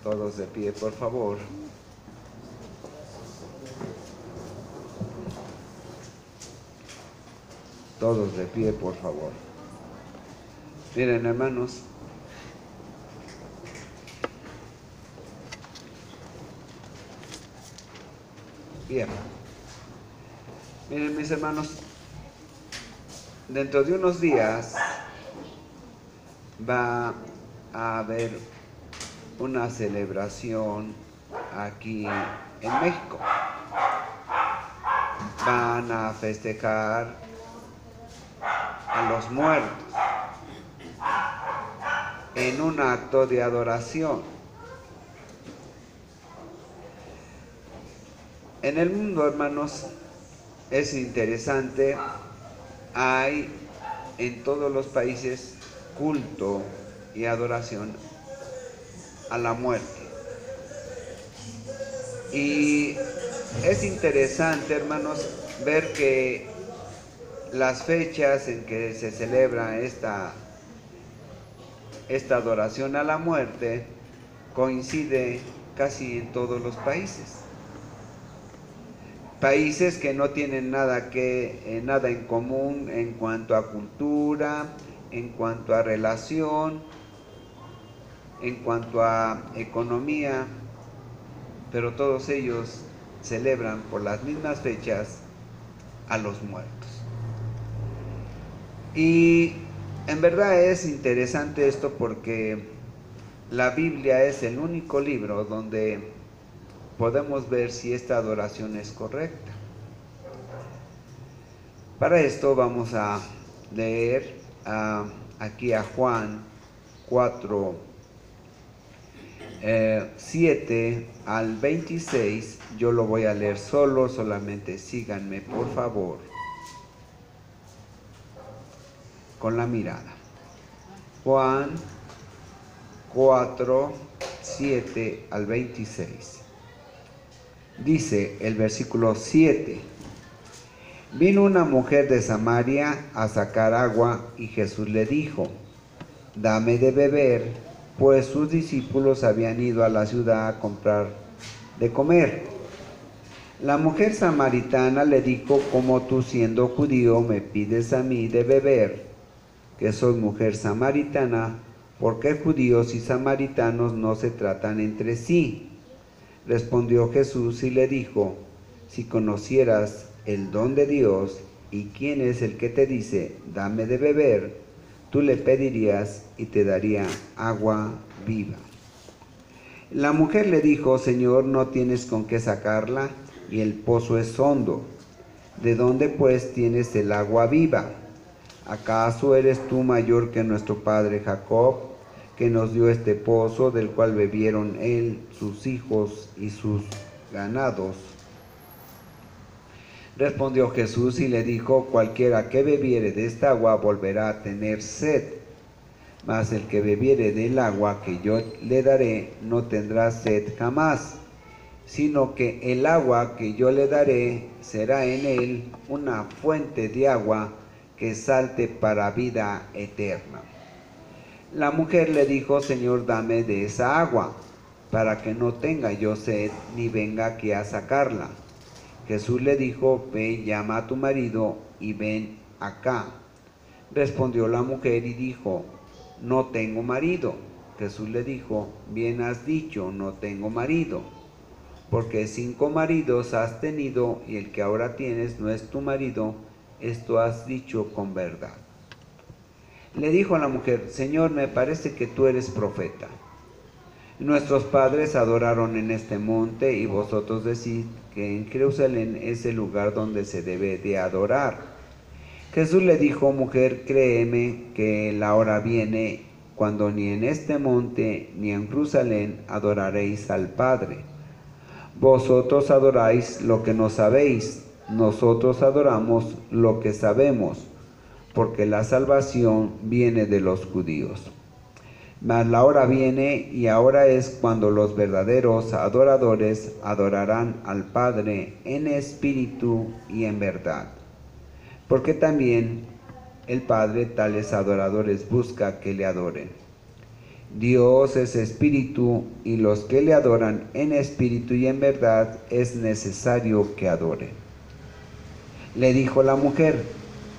Todos de pie, por favor. Todos de pie, por favor. Miren, hermanos. Bien. Miren, mis hermanos, dentro de unos días va a haber una celebración aquí en México. Van a festejar a los muertos en un acto de adoración. En el mundo, hermanos, es interesante, hay en todos los países culto y adoración a la muerte. Y es interesante, hermanos, ver que las fechas en que se celebra esta adoración a la muerte coincide casi en todos los países. Países que no tienen nada en común en cuanto a cultura, en cuanto a relación, en cuanto a economía, pero todos ellos celebran por las mismas fechas a los muertos. Y en verdad es interesante esto porque la Biblia es el único libro donde podemos ver si esta adoración es correcta. Para esto vamos a leer aquí a Juan 4, 7 al 26. Yo lo voy a leer solamente síganme por favor con la mirada. Juan 4, 7 al 26. Dice el versículo 7: Vino una mujer de Samaria a sacar agua y Jesús le dijo: dame de beber, pues sus discípulos habían ido a la ciudad a comprar de comer. La mujer samaritana le dijo: ¿cómo tú, siendo judío, me pides a mí de beber, que soy mujer samaritana? Porque judíos y samaritanos no se tratan entre sí. Respondió Jesús y le dijo: si conocieras el don de Dios y quién es el que te dice dame de beber, tú le pedirías y te daría agua viva. La mujer le dijo: Señor, no tienes con qué sacarla y el pozo es hondo. ¿De dónde pues tienes el agua viva? ¿Acaso eres tú mayor que nuestro padre Jacob, que nos dio este pozo, del cual bebieron él, sus hijos y sus ganados? Respondió Jesús y le dijo: cualquiera que bebiere de esta agua volverá a tener sed, mas el que bebiere del agua que yo le daré no tendrá sed jamás, sino que el agua que yo le daré será en él una fuente de agua que salte para vida eterna. La mujer le dijo: Señor, dame de esa agua, para que no tenga yo sed, ni venga aquí a sacarla. Jesús le dijo: ve, llama a tu marido y ven acá. Respondió la mujer y dijo: no tengo marido. Jesús le dijo: bien has dicho, no tengo marido, porque 5 maridos has tenido y el que ahora tienes no es tu marido. Esto has dicho con verdad. Le dijo a la mujer: Señor, me parece que tú eres profeta. Nuestros padres adoraron en este monte y vosotros decís que en Jerusalén es el lugar donde se debe de adorar. Jesús le dijo: mujer, créeme que la hora viene cuando ni en este monte ni en Jerusalén adoraréis al Padre. Vosotros adoráis lo que no sabéis, nosotros adoramos lo que sabemos, porque la salvación viene de los judíos. Mas la hora viene y ahora es cuando los verdaderos adoradores adorarán al Padre en espíritu y en verdad. Porque también el Padre tales adoradores busca que le adoren. Dios es espíritu y los que le adoran en espíritu y en verdad es necesario que adoren. Le dijo la mujer: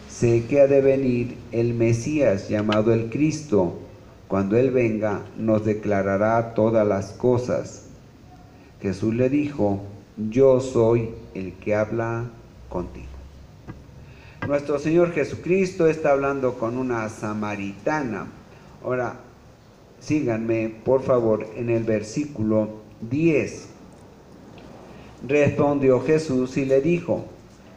sé que ha de venir el Mesías llamado el Cristo. Cuando Él venga, nos declarará todas las cosas. Jesús le dijo: yo soy el que habla contigo. Nuestro Señor Jesucristo está hablando con una samaritana. Ahora, síganme, por favor, en el versículo 10. Respondió Jesús y le dijo: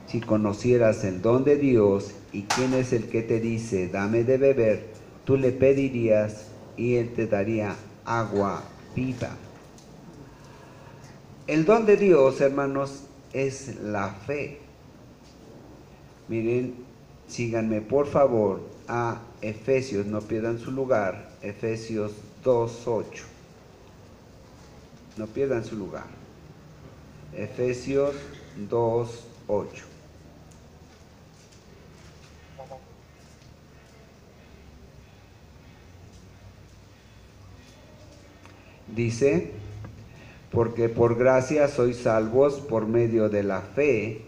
si conocieras el don de Dios y quién es el que te dice, dame de beber, tú le pedirías y Él te daría agua viva. El don de Dios, hermanos, es la fe. Miren, síganme por favor a Efesios, no pierdan su lugar, Efesios 2:8. No pierdan su lugar. Efesios 2:8. Dice: porque por gracia sois salvos por medio de la fe,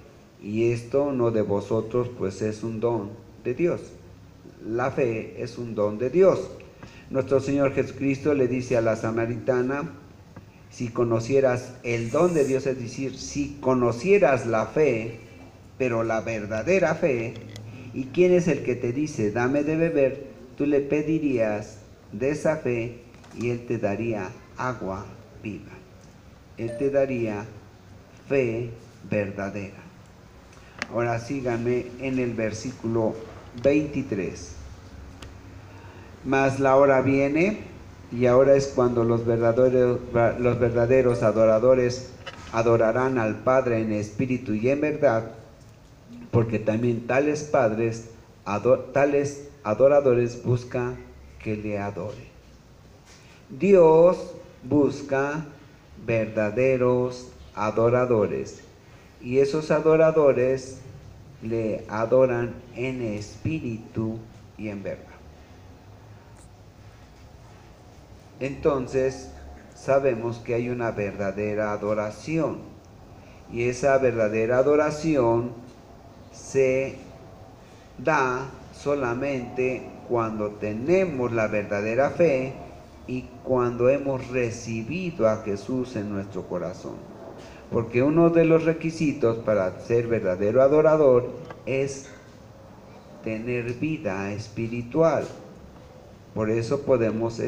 y esto no de vosotros, pues es un don de Dios. La fe es un don de Dios. Nuestro Señor Jesucristo le dice a la samaritana: si conocieras el don de Dios, es decir, si conocieras la fe, pero la verdadera fe, ¿y quién es el que te dice, dame de beber? Tú le pedirías de esa fe y Él te daría agua viva. Él te daría fe verdadera. Ahora síganme en el versículo 23. Mas la hora viene, y ahora es cuando los verdaderos adoradores adorarán al Padre en espíritu y en verdad, porque también tales adoradores buscan que le adore. Dios busca verdaderos adoradores, y esos adoradores le adoran en espíritu y en verdad. Entonces sabemos que hay una verdadera adoración, y esa verdadera adoración se da solamente cuando tenemos la verdadera fe y cuando hemos recibido a Jesús en nuestro corazón. Porque uno de los requisitos para ser verdadero adorador es tener vida espiritual. Por eso podemos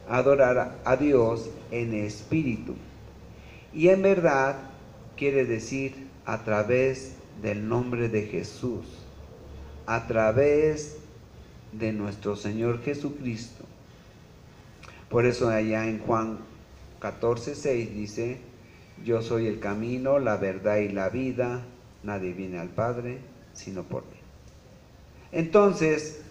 adorar a Dios en espíritu. Y en verdad quiere decir a través del nombre de Jesús, a través de nuestro Señor Jesucristo. Por eso allá en Juan 14:6 dice: yo soy el camino, la verdad y la vida, nadie viene al Padre sino por mí. Entonces,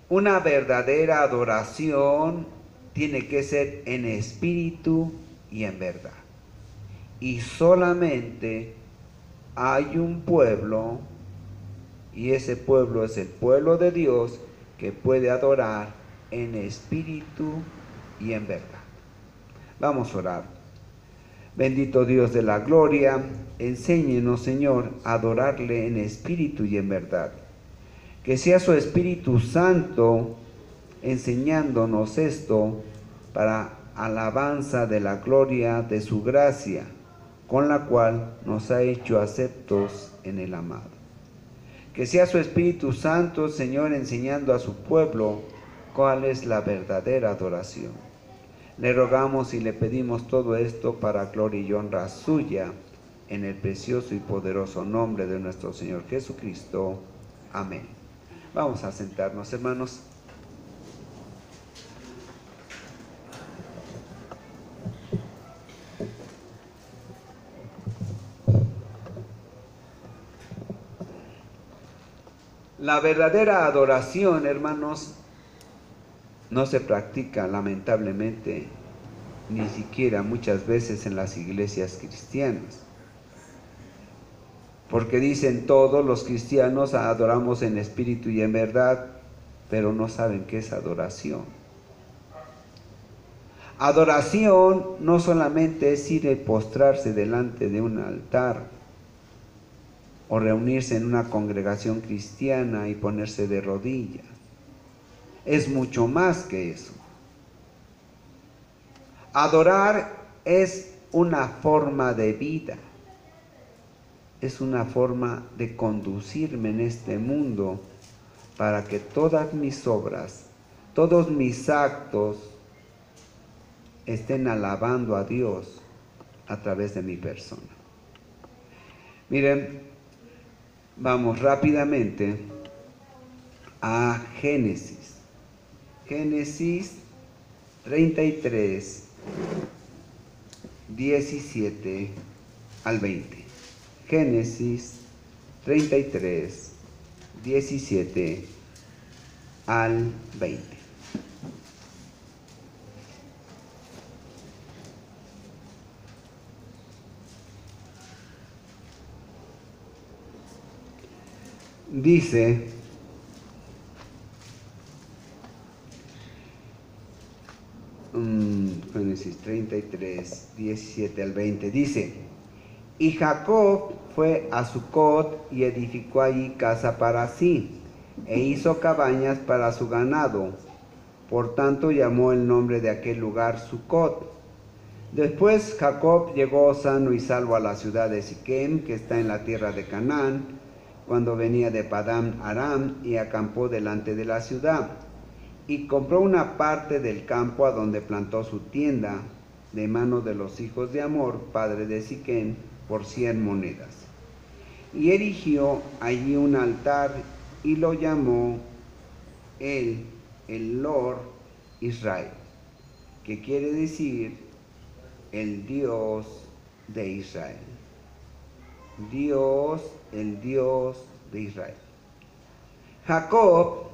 una verdadera adoración tiene que ser en espíritu y en verdad. Y solamente hay un pueblo, y ese pueblo es el pueblo de Dios, que puede adorar en espíritu y en verdad. Vamos a orar. Bendito Dios de la gloria, enséñenos, Señor, a adorarle en espíritu y en verdad. Que sea su Espíritu Santo enseñándonos esto para alabanza de la gloria de su gracia, con la cual nos ha hecho aceptos en el amado. Que sea su Espíritu Santo, Señor, enseñando a su pueblo cuál es la verdadera adoración. Le rogamos y le pedimos todo esto para gloria y honra suya, en el precioso y poderoso nombre de nuestro Señor Jesucristo. Amén. Vamos a sentarnos, hermanos. La verdadera adoración, hermanos, no se practica lamentablemente ni siquiera muchas veces en las iglesias cristianas. Porque dicen todos los cristianos adoramos en espíritu y en verdad, pero no saben qué es adoración. Adoración no solamente es ir y postrarse delante de un altar o reunirse en una congregación cristiana y ponerse de rodillas. Es mucho más que eso. Adorar es una forma de vida, es una forma de conducirme en este mundo para que todas mis obras, todos mis actos estén alabando a Dios a través de mi persona. Miren, vamos rápidamente a Génesis. Génesis 33, 17 al 20. Génesis 33, 17 al 20. Dice, Génesis 33, 17 al 20, dice: y Jacob fue a Sucot y edificó allí casa para sí, e hizo cabañas para su ganado. Por tanto llamó el nombre de aquel lugar Sucot. Después Jacob llegó sano y salvo a la ciudad de Siquem, que está en la tierra de Canaán, cuando venía de Padán Aram, y acampó delante de la ciudad. Y compró una parte del campo a donde plantó su tienda, de mano de los hijos de Hamor, padre de Siquem, por 100 monedas. Y erigió allí un altar y lo llamó el Lord Israel, que quiere decir el Dios de Israel. Dios, el Dios de Israel. Jacob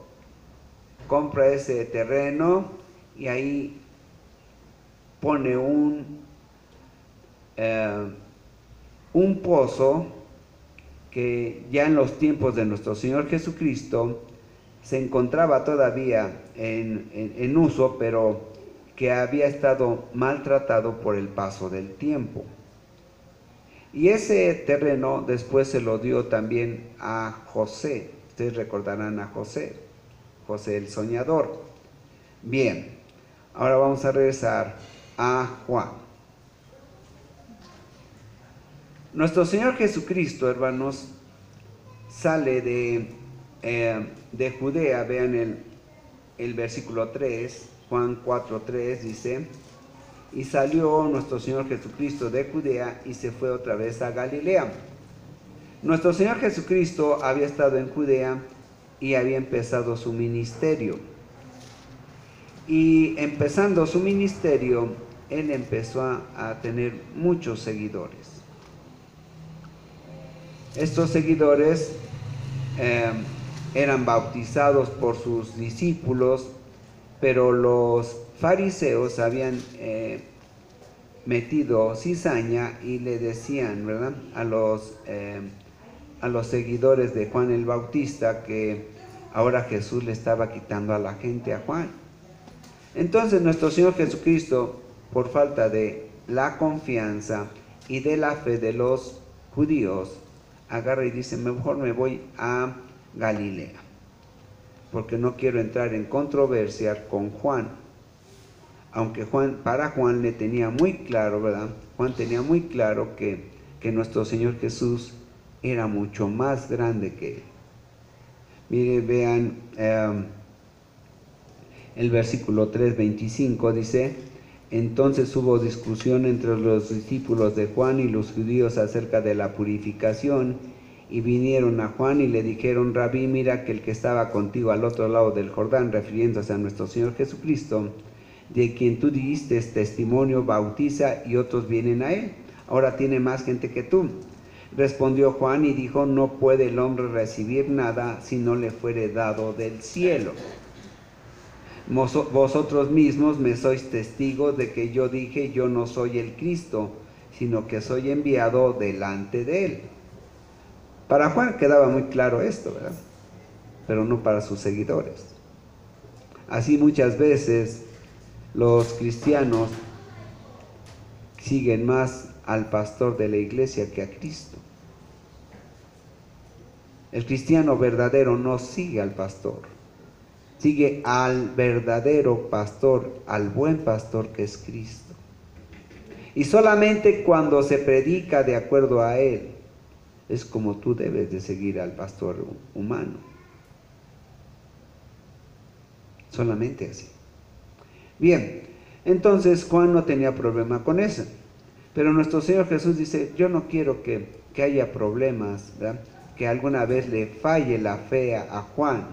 compra ese terreno y ahí pone un pozo que ya en los tiempos de nuestro Señor Jesucristo se encontraba todavía en uso, pero que había estado maltratado por el paso del tiempo. Y ese terreno después se lo dio también a José. Ustedes recordarán a José, José el soñador. Bien, ahora vamos a regresar a Juan. Nuestro Señor Jesucristo, hermanos, sale de Judea. Vean el versículo 3, Juan 4:3 dice: y salió nuestro Señor Jesucristo de Judea y se fue otra vez a Galilea. Nuestro Señor Jesucristo había estado en Judea y había empezado su ministerio. Y empezando su ministerio, Él empezó a tener muchos seguidores. Estos seguidores eran bautizados por sus discípulos, pero los fariseos habían metido cizaña y le decían, ¿verdad?, a los seguidores de Juan el Bautista que ahora Jesús le estaba quitando a la gente a Juan. Entonces nuestro Señor Jesucristo, por falta de la confianza y de la fe de los judíos, agarra y dice: mejor me voy a Galilea, porque no quiero entrar en controversia con Juan. Aunque para Juan le tenía muy claro, ¿verdad? Juan tenía muy claro que nuestro Señor Jesús era mucho más grande que él. Mire, vean el versículo 3:25 dice: entonces hubo discusión entre los discípulos de Juan y los judíos acerca de la purificación, y vinieron a Juan y le dijeron: Rabí, mira que el que estaba contigo al otro lado del Jordán, refiriéndose a nuestro Señor Jesucristo, de quien tú diste testimonio, bautiza y otros vienen a él. Ahora tiene más gente que tú. Respondió Juan y dijo: no puede el hombre recibir nada si no le fuere dado del cielo. Vosotros mismos me sois testigos de que yo dije: yo no soy el Cristo, sino que soy enviado delante de él. Para Juan quedaba muy claro esto, ¿verdad? Pero no para sus seguidores. Así muchas veces los cristianos siguen más al pastor de la iglesia que a Cristo. El cristiano verdadero no sigue al pastor, sigue al verdadero pastor, al buen pastor que es Cristo. Y solamente cuando se predica de acuerdo a él, es como tú debes de seguir al pastor humano. Solamente así. Bien, entonces Juan no tenía problema con eso. Pero nuestro Señor Jesús dice, yo no quiero que haya problemas, ¿verdad? Que alguna vez le falle la fe a Juan.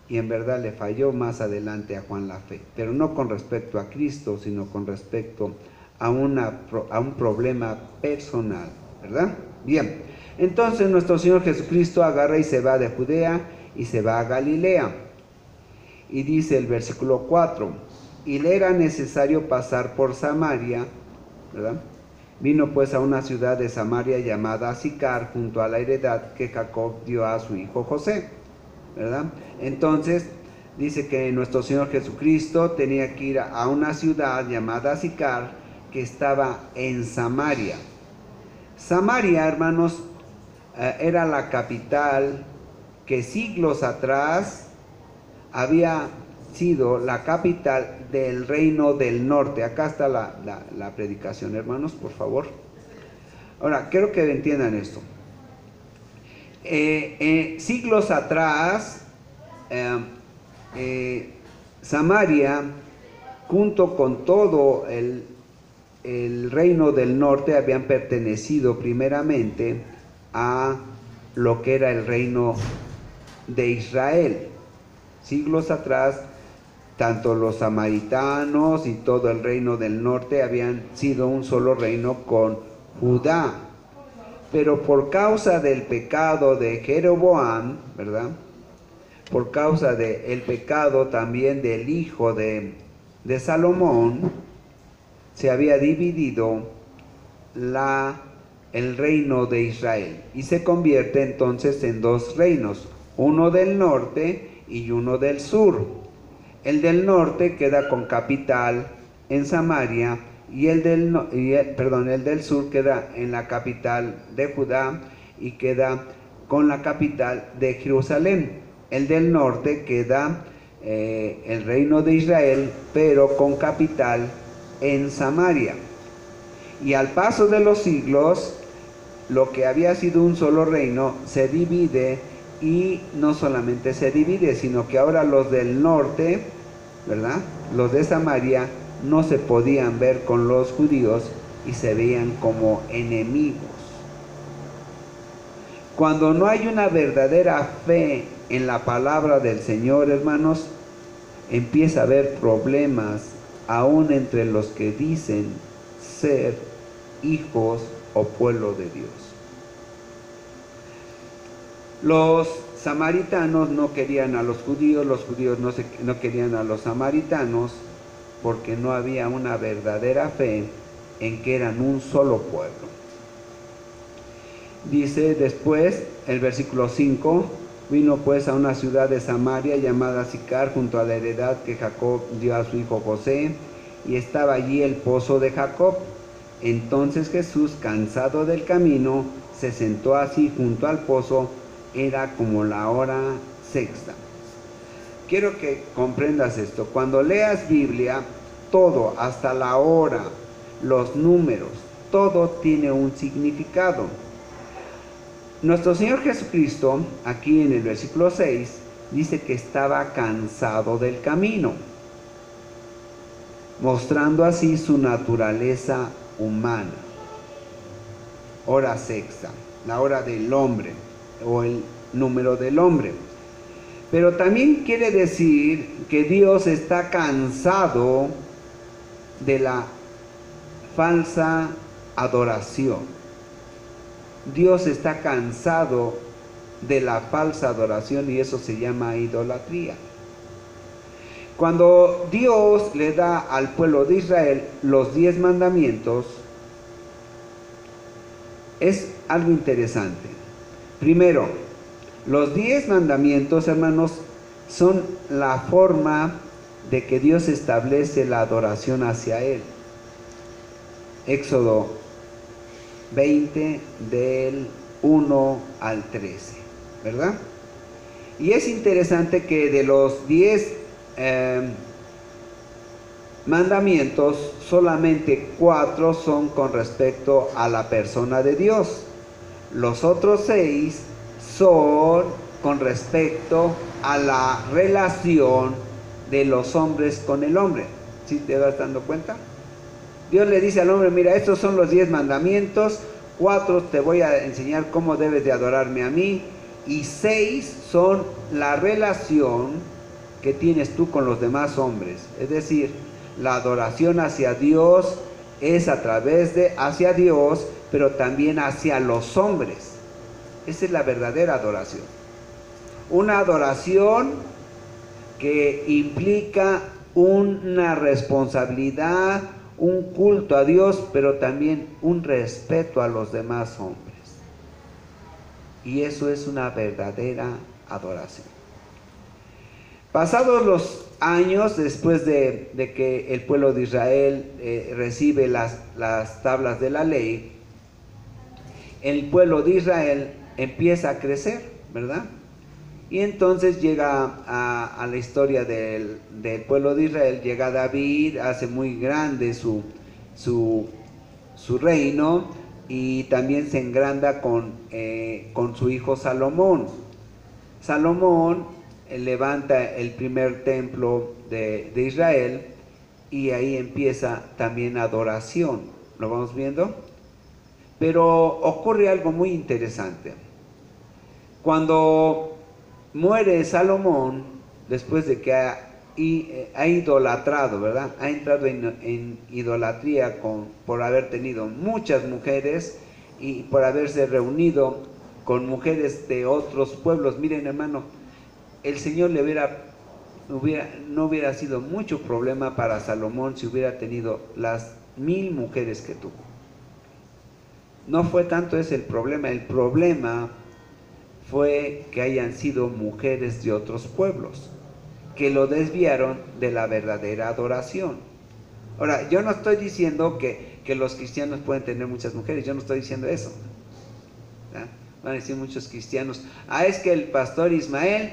Y en verdad le falló más adelante a Juan la fe. Pero no con respecto a Cristo, sino con respecto a un problema personal, ¿verdad? Bien, entonces nuestro Señor Jesucristo agarra y se va de Judea y se va a Galilea. Y dice el versículo 4, y le era necesario pasar por Samaria, ¿verdad? Vino pues a una ciudad de Samaria llamada Sicar, junto a la heredad que Jacob dio a su hijo José, ¿verdad? Entonces dice que nuestro Señor Jesucristo tenía que ir a una ciudad llamada Sicar, que estaba en Samaria. Samaria, hermanos, era la capital que siglos atrás había sido la capital del reino del norte. Acá está la predicación, hermanos, por favor. Ahora, quiero que entiendan esto. Siglos atrás, Samaria, junto con todo el reino del norte, habían pertenecido primeramente a lo que era el reino de Israel. Siglos atrás, tanto los samaritanos y todo el reino del norte habían sido un solo reino con Judá. Pero por causa del pecado de Jeroboam, ¿verdad? Por causa del pecado también del hijo de Salomón, se había dividido el reino de Israel. Y se convierte entonces en dos reinos, uno del norte y uno del sur. El del norte queda con capital en Samaria y el del sur queda en la capital de Judá y queda con la capital de Jerusalén. El del norte queda el reino de Israel, pero con capital en Samaria. Y al paso de los siglos, lo que había sido un solo reino se divide. Y no solamente se divide, sino que ahora los del norte, ¿verdad? Los de Samaria no se podían ver con los judíos y se veían como enemigos. Cuando no hay una verdadera fe en la palabra del Señor, hermanos, empieza a haber problemas aún entre los que dicen ser hijos o pueblo de Dios. Los samaritanos no querían a los judíos no querían a los samaritanos, porque no había una verdadera fe en que eran un solo pueblo. Dice después el versículo 5, vino pues a una ciudad de Samaria llamada Sicar, junto a la heredad que Jacob dio a su hijo José, y estaba allí el pozo de Jacob. Entonces Jesús, cansado del camino, se sentó así junto al pozo. Era como la hora sexta. Quiero que comprendas esto. Cuando leas Biblia, todo, hasta la hora, los números, todo tiene un significado. Nuestro Señor Jesucristo, aquí en el versículo 6, dice que estaba cansado del camino, mostrando así su naturaleza humana. Hora sexta, la hora del hombre, o el número del hombre. Pero también quiere decir que Dios está cansado de la falsa adoración. Dios está cansado de la falsa adoración, y eso se llama idolatría. Cuando Dios le da al pueblo de Israel los 10 mandamientos, es algo interesante. Primero, los 10 mandamientos, hermanos, son la forma de que Dios establece la adoración hacia Él. Éxodo 20 del 1 al 13, ¿verdad? Y es interesante que de los 10 mandamientos, solamente 4 son con respecto a la persona de Dios. Los otros 6 son con respecto a la relación de los hombres con el hombre. ¿Sí te vas dando cuenta? Dios le dice al hombre, mira, estos son los 10 mandamientos, 4 te voy a enseñar cómo debes de adorarme a mí, y 6 son la relación que tienes tú con los demás hombres. Es decir, la adoración hacia Dios es a través de hacia Dios, pero también hacia los hombres. Esa es la verdadera adoración. Una adoración que implica una responsabilidad, un culto a Dios, pero también un respeto a los demás hombres. Y eso es una verdadera adoración. Pasados los años, después de que el pueblo de Israel recibe las tablas de la ley, el pueblo de Israel empieza a crecer, ¿verdad? Y entonces llega a la historia del pueblo de Israel, llega David, hace muy grande su reino, y también se engranda con su hijo Salomón. Salomón levanta el primer templo de Israel, y ahí empieza también adoración. ¿Lo vamos viendo? Pero ocurre algo muy interesante. Cuando muere Salomón, después de que ha idolatrado, ¿verdad? Ha entrado en idolatría por haber tenido muchas mujeres y por haberse reunido con mujeres de otros pueblos. Miren, hermano, el Señor no hubiera sido mucho problema para Salomón si hubiera tenido las 1000 mujeres que tuvo. No fue tanto ese el problema fue que hayan sido mujeres de otros pueblos, que lo desviaron de la verdadera adoración. Ahora, yo no estoy diciendo que los cristianos pueden tener muchas mujeres, yo no estoy diciendo eso. ¿Ya? Van a decir muchos cristianos, es que el pastor Ismael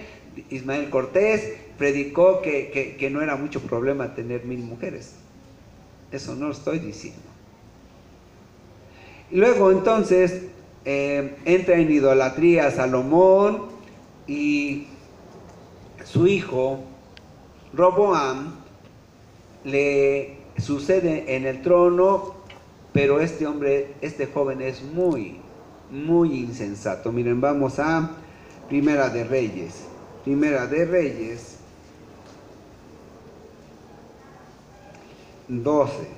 Cortés predicó que no era mucho problema tener 1000 mujeres. Eso no lo estoy diciendo. Y luego entonces entra en idolatría Salomón, y su hijo Roboam le sucede en el trono, pero este joven es muy, muy insensato. Miren, vamos a Primera de Reyes 12.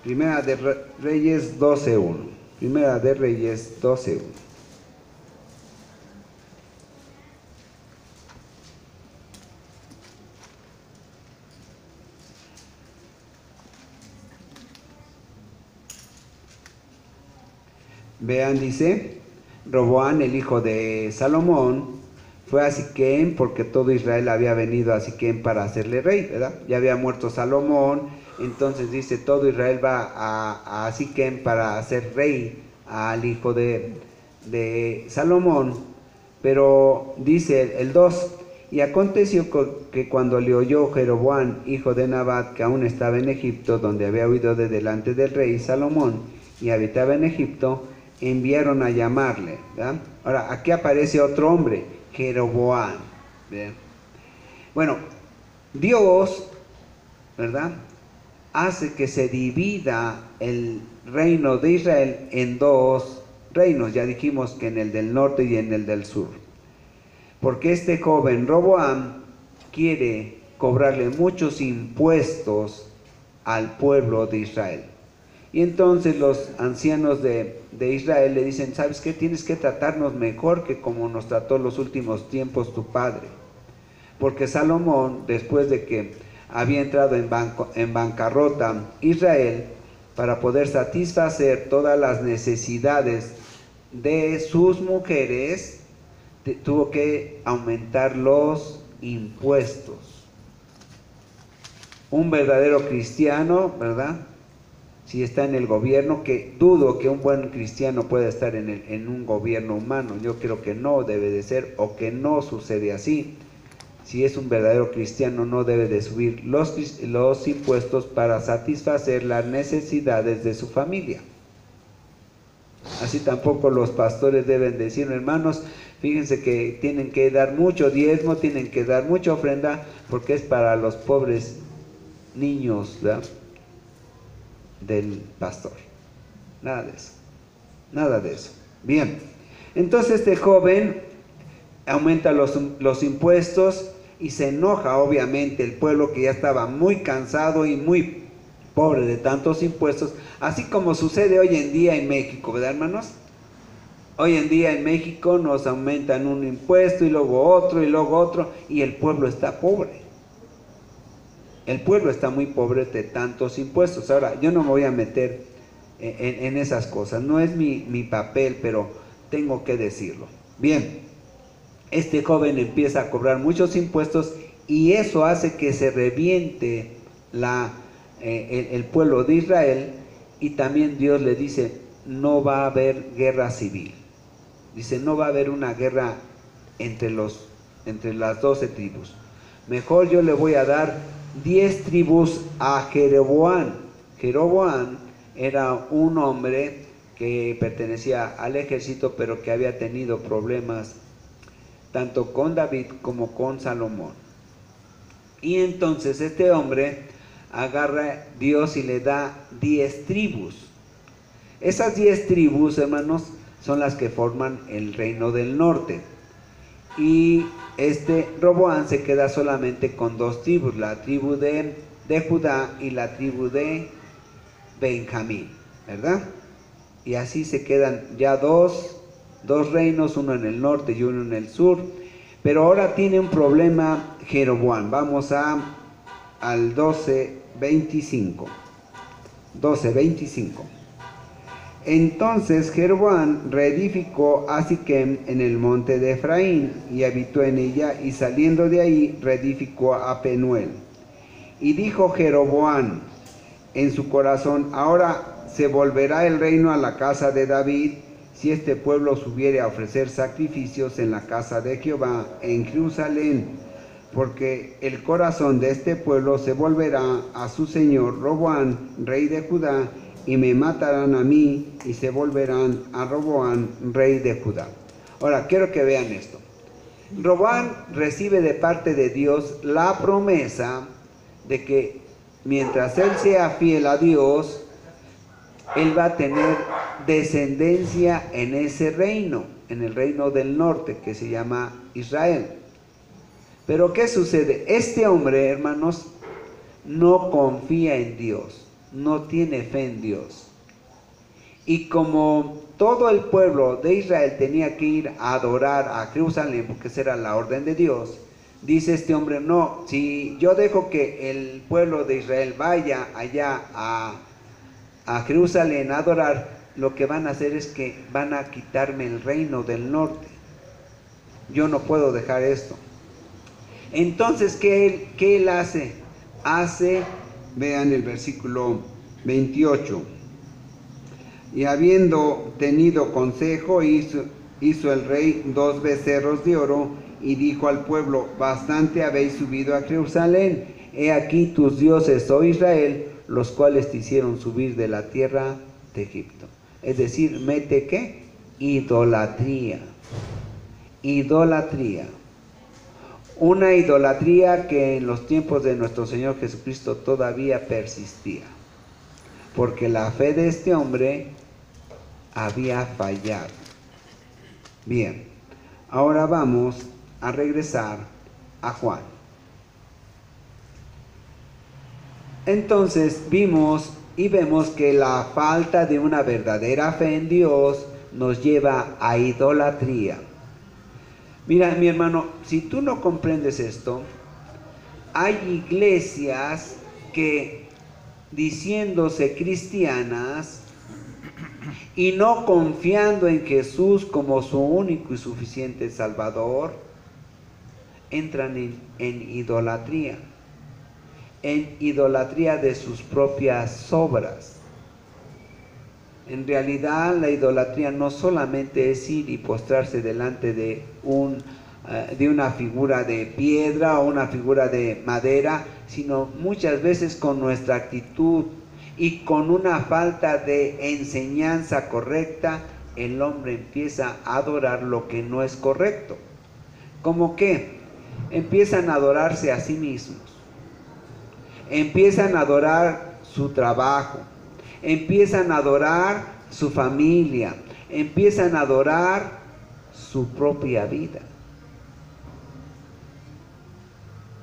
Primera de Reyes 12:1. Primera de Reyes 12:1. Vean, dice, Roboam, el hijo de Salomón, fue a Siquem, porque todo Israel había venido a Siquem para hacerle rey, ¿verdad? Ya había muerto Salomón, entonces dice, todo Israel va a Siquem para hacer rey al hijo de Salomón. Pero dice el 2, y aconteció que cuando le oyó Jeroboam, hijo de Nabat, que aún estaba en Egipto, donde había huido de delante del rey Salomón, y habitaba en Egipto, enviaron a llamarle, ¿verdad? Ahora, aquí aparece otro hombre, Jeroboam, ¿verdad? Bueno, Dios, ¿verdad?, hace que se divida el reino de Israel en 2 reinos. Ya dijimos que en el del norte y en el del sur. Porque este joven Roboam quiere cobrarle muchos impuestos al pueblo de Israel. Y entonces los ancianos de Israel le dicen, ¿sabes qué? Tienes que tratarnos mejor que como nos trató los últimos tiempos tu padre. Porque Salomón, después de que había entrado en bancarrota Israel, para poder satisfacer todas las necesidades de sus mujeres, tuvo que aumentar los impuestos. un verdadero cristiano, ¿verdad? Si está en el gobierno, que dudo que un buen cristiano pueda estar en un gobierno humano. Yo creo que no debe de ser, o que no sucede así. Si es un verdadero cristiano, no debe de subir los impuestos para satisfacer las necesidades de su familia. Así tampoco los pastores deben decir, hermanos, fíjense que tienen que dar mucho diezmo, tienen que dar mucha ofrenda, porque es para los pobres niños, ¿verdad?, del pastor. Nada de eso, nada de eso. Bien, entonces este joven aumenta los impuestos y se enoja obviamente el pueblo, que ya estaba muy cansado y muy pobre de tantos impuestos, así como sucede hoy en día en México, ¿verdad, hermanos? Hoy en día en México nos aumentan un impuesto y luego otro, y el pueblo está pobre. El pueblo está muy pobre de tantos impuestos. Ahora, yo no me voy a meter en esas cosas, no es mi papel, pero tengo que decirlo. Bien, este joven empieza a cobrar muchos impuestos y eso hace que se reviente el pueblo de Israel, y también Dios le dice, no va a haber guerra civil. Dice, no va a haber una guerra entre las 12 tribus. Mejor yo le voy a dar 10 tribus a Jeroboam. Jeroboam era un hombre que pertenecía al ejército, pero que había tenido problemas tanto con David como con Salomón. Y entonces este hombre agarra Dios y le da 10 tribus. Esas 10 tribus, hermanos, son las que forman el reino del norte. Y Roboam se queda solamente con 2 tribus, la tribu de Judá y la tribu de Benjamín, ¿verdad? Y así se quedan ya dos reinos, uno en el norte y uno en el sur. Pero ahora tiene un problema Jeroboam. Vamos al 12:25. 12:25. Entonces Jeroboam reedificó a Siquem en el monte de Efraín y habitó en ella, y saliendo de ahí reedificó a Penuel. Y dijo Jeroboam en su corazón, ahora se volverá el reino a la casa de David, si este pueblo subiere a ofrecer sacrificios en la casa de Jehová en Jerusalén, porque el corazón de este pueblo se volverá a su señor Roboam, rey de Judá, y me matarán a mí, y se volverán a Roboam, rey de Judá. Ahora, quiero que vean esto. Roboam recibe de parte de Dios la promesa de que mientras él sea fiel a Dios, él va a tener descendencia en ese reino, en el reino del norte, que se llama Israel. Pero ¿qué sucede? Este hombre, hermanos, no confía en Dios, no tiene fe en Dios. Y como todo el pueblo de Israel tenía que ir a adorar a Jerusalén, porque esa era la orden de Dios, dice este hombre, no, si yo dejo que el pueblo de Israel vaya allá a Jerusalén a adorar, lo que van a hacer es que van a quitarme el reino del norte. Yo no puedo dejar esto. Entonces, ¿qué él hace? Vean el versículo 28. Y habiendo tenido consejo, hizo el rey 2 becerros de oro, y dijo al pueblo, bastante habéis subido a Jerusalén, he aquí tus dioses, oh Israel, los cuales te hicieron subir de la tierra de Egipto. Es decir, mete ¿qué? Idolatría. Idolatría. Una idolatría que en los tiempos de nuestro Señor Jesucristo todavía persistía, porque la fe de este hombre había fallado. Bien, ahora vamos a regresar a Juan. Entonces vemos que la falta de una verdadera fe en Dios nos lleva a idolatría. Mira, mi hermano, si tú no comprendes esto, hay iglesias que, diciéndose cristianas y no confiando en Jesús como su único y suficiente Salvador, entran en idolatría. en idolatría de sus propias obras. En realidad la idolatría no solamente es ir y postrarse delante de una figura de piedra o una figura de madera, sino muchas veces con nuestra actitud y con una falta de enseñanza correcta, el hombre empieza a adorar lo que no es correcto. ¿Cómo qué? Empiezan a adorarse a sí mismos, empiezan a adorar su trabajo, empiezan a adorar su familia, empiezan a adorar su propia vida.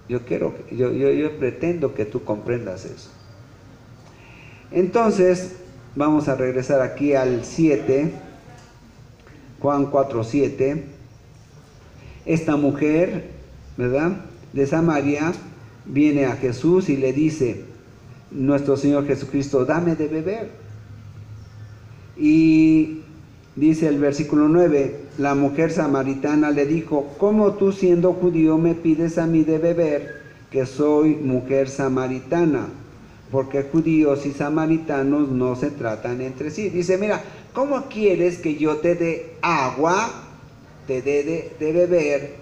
Yo pretendo que tú comprendas eso. Entonces, vamos a regresar aquí al 7, Juan 4:7. Esta mujer, ¿verdad?, de Samaria, viene a Jesús y le dice, nuestro Señor Jesucristo, dame de beber. Y dice el versículo 9, la mujer samaritana le dijo, ¿cómo tú siendo judío me pides a mí de beber, que soy mujer samaritana? Porque judíos y samaritanos no se tratan entre sí. Dice, mira, ¿cómo quieres que yo te dé agua, te dé de beber,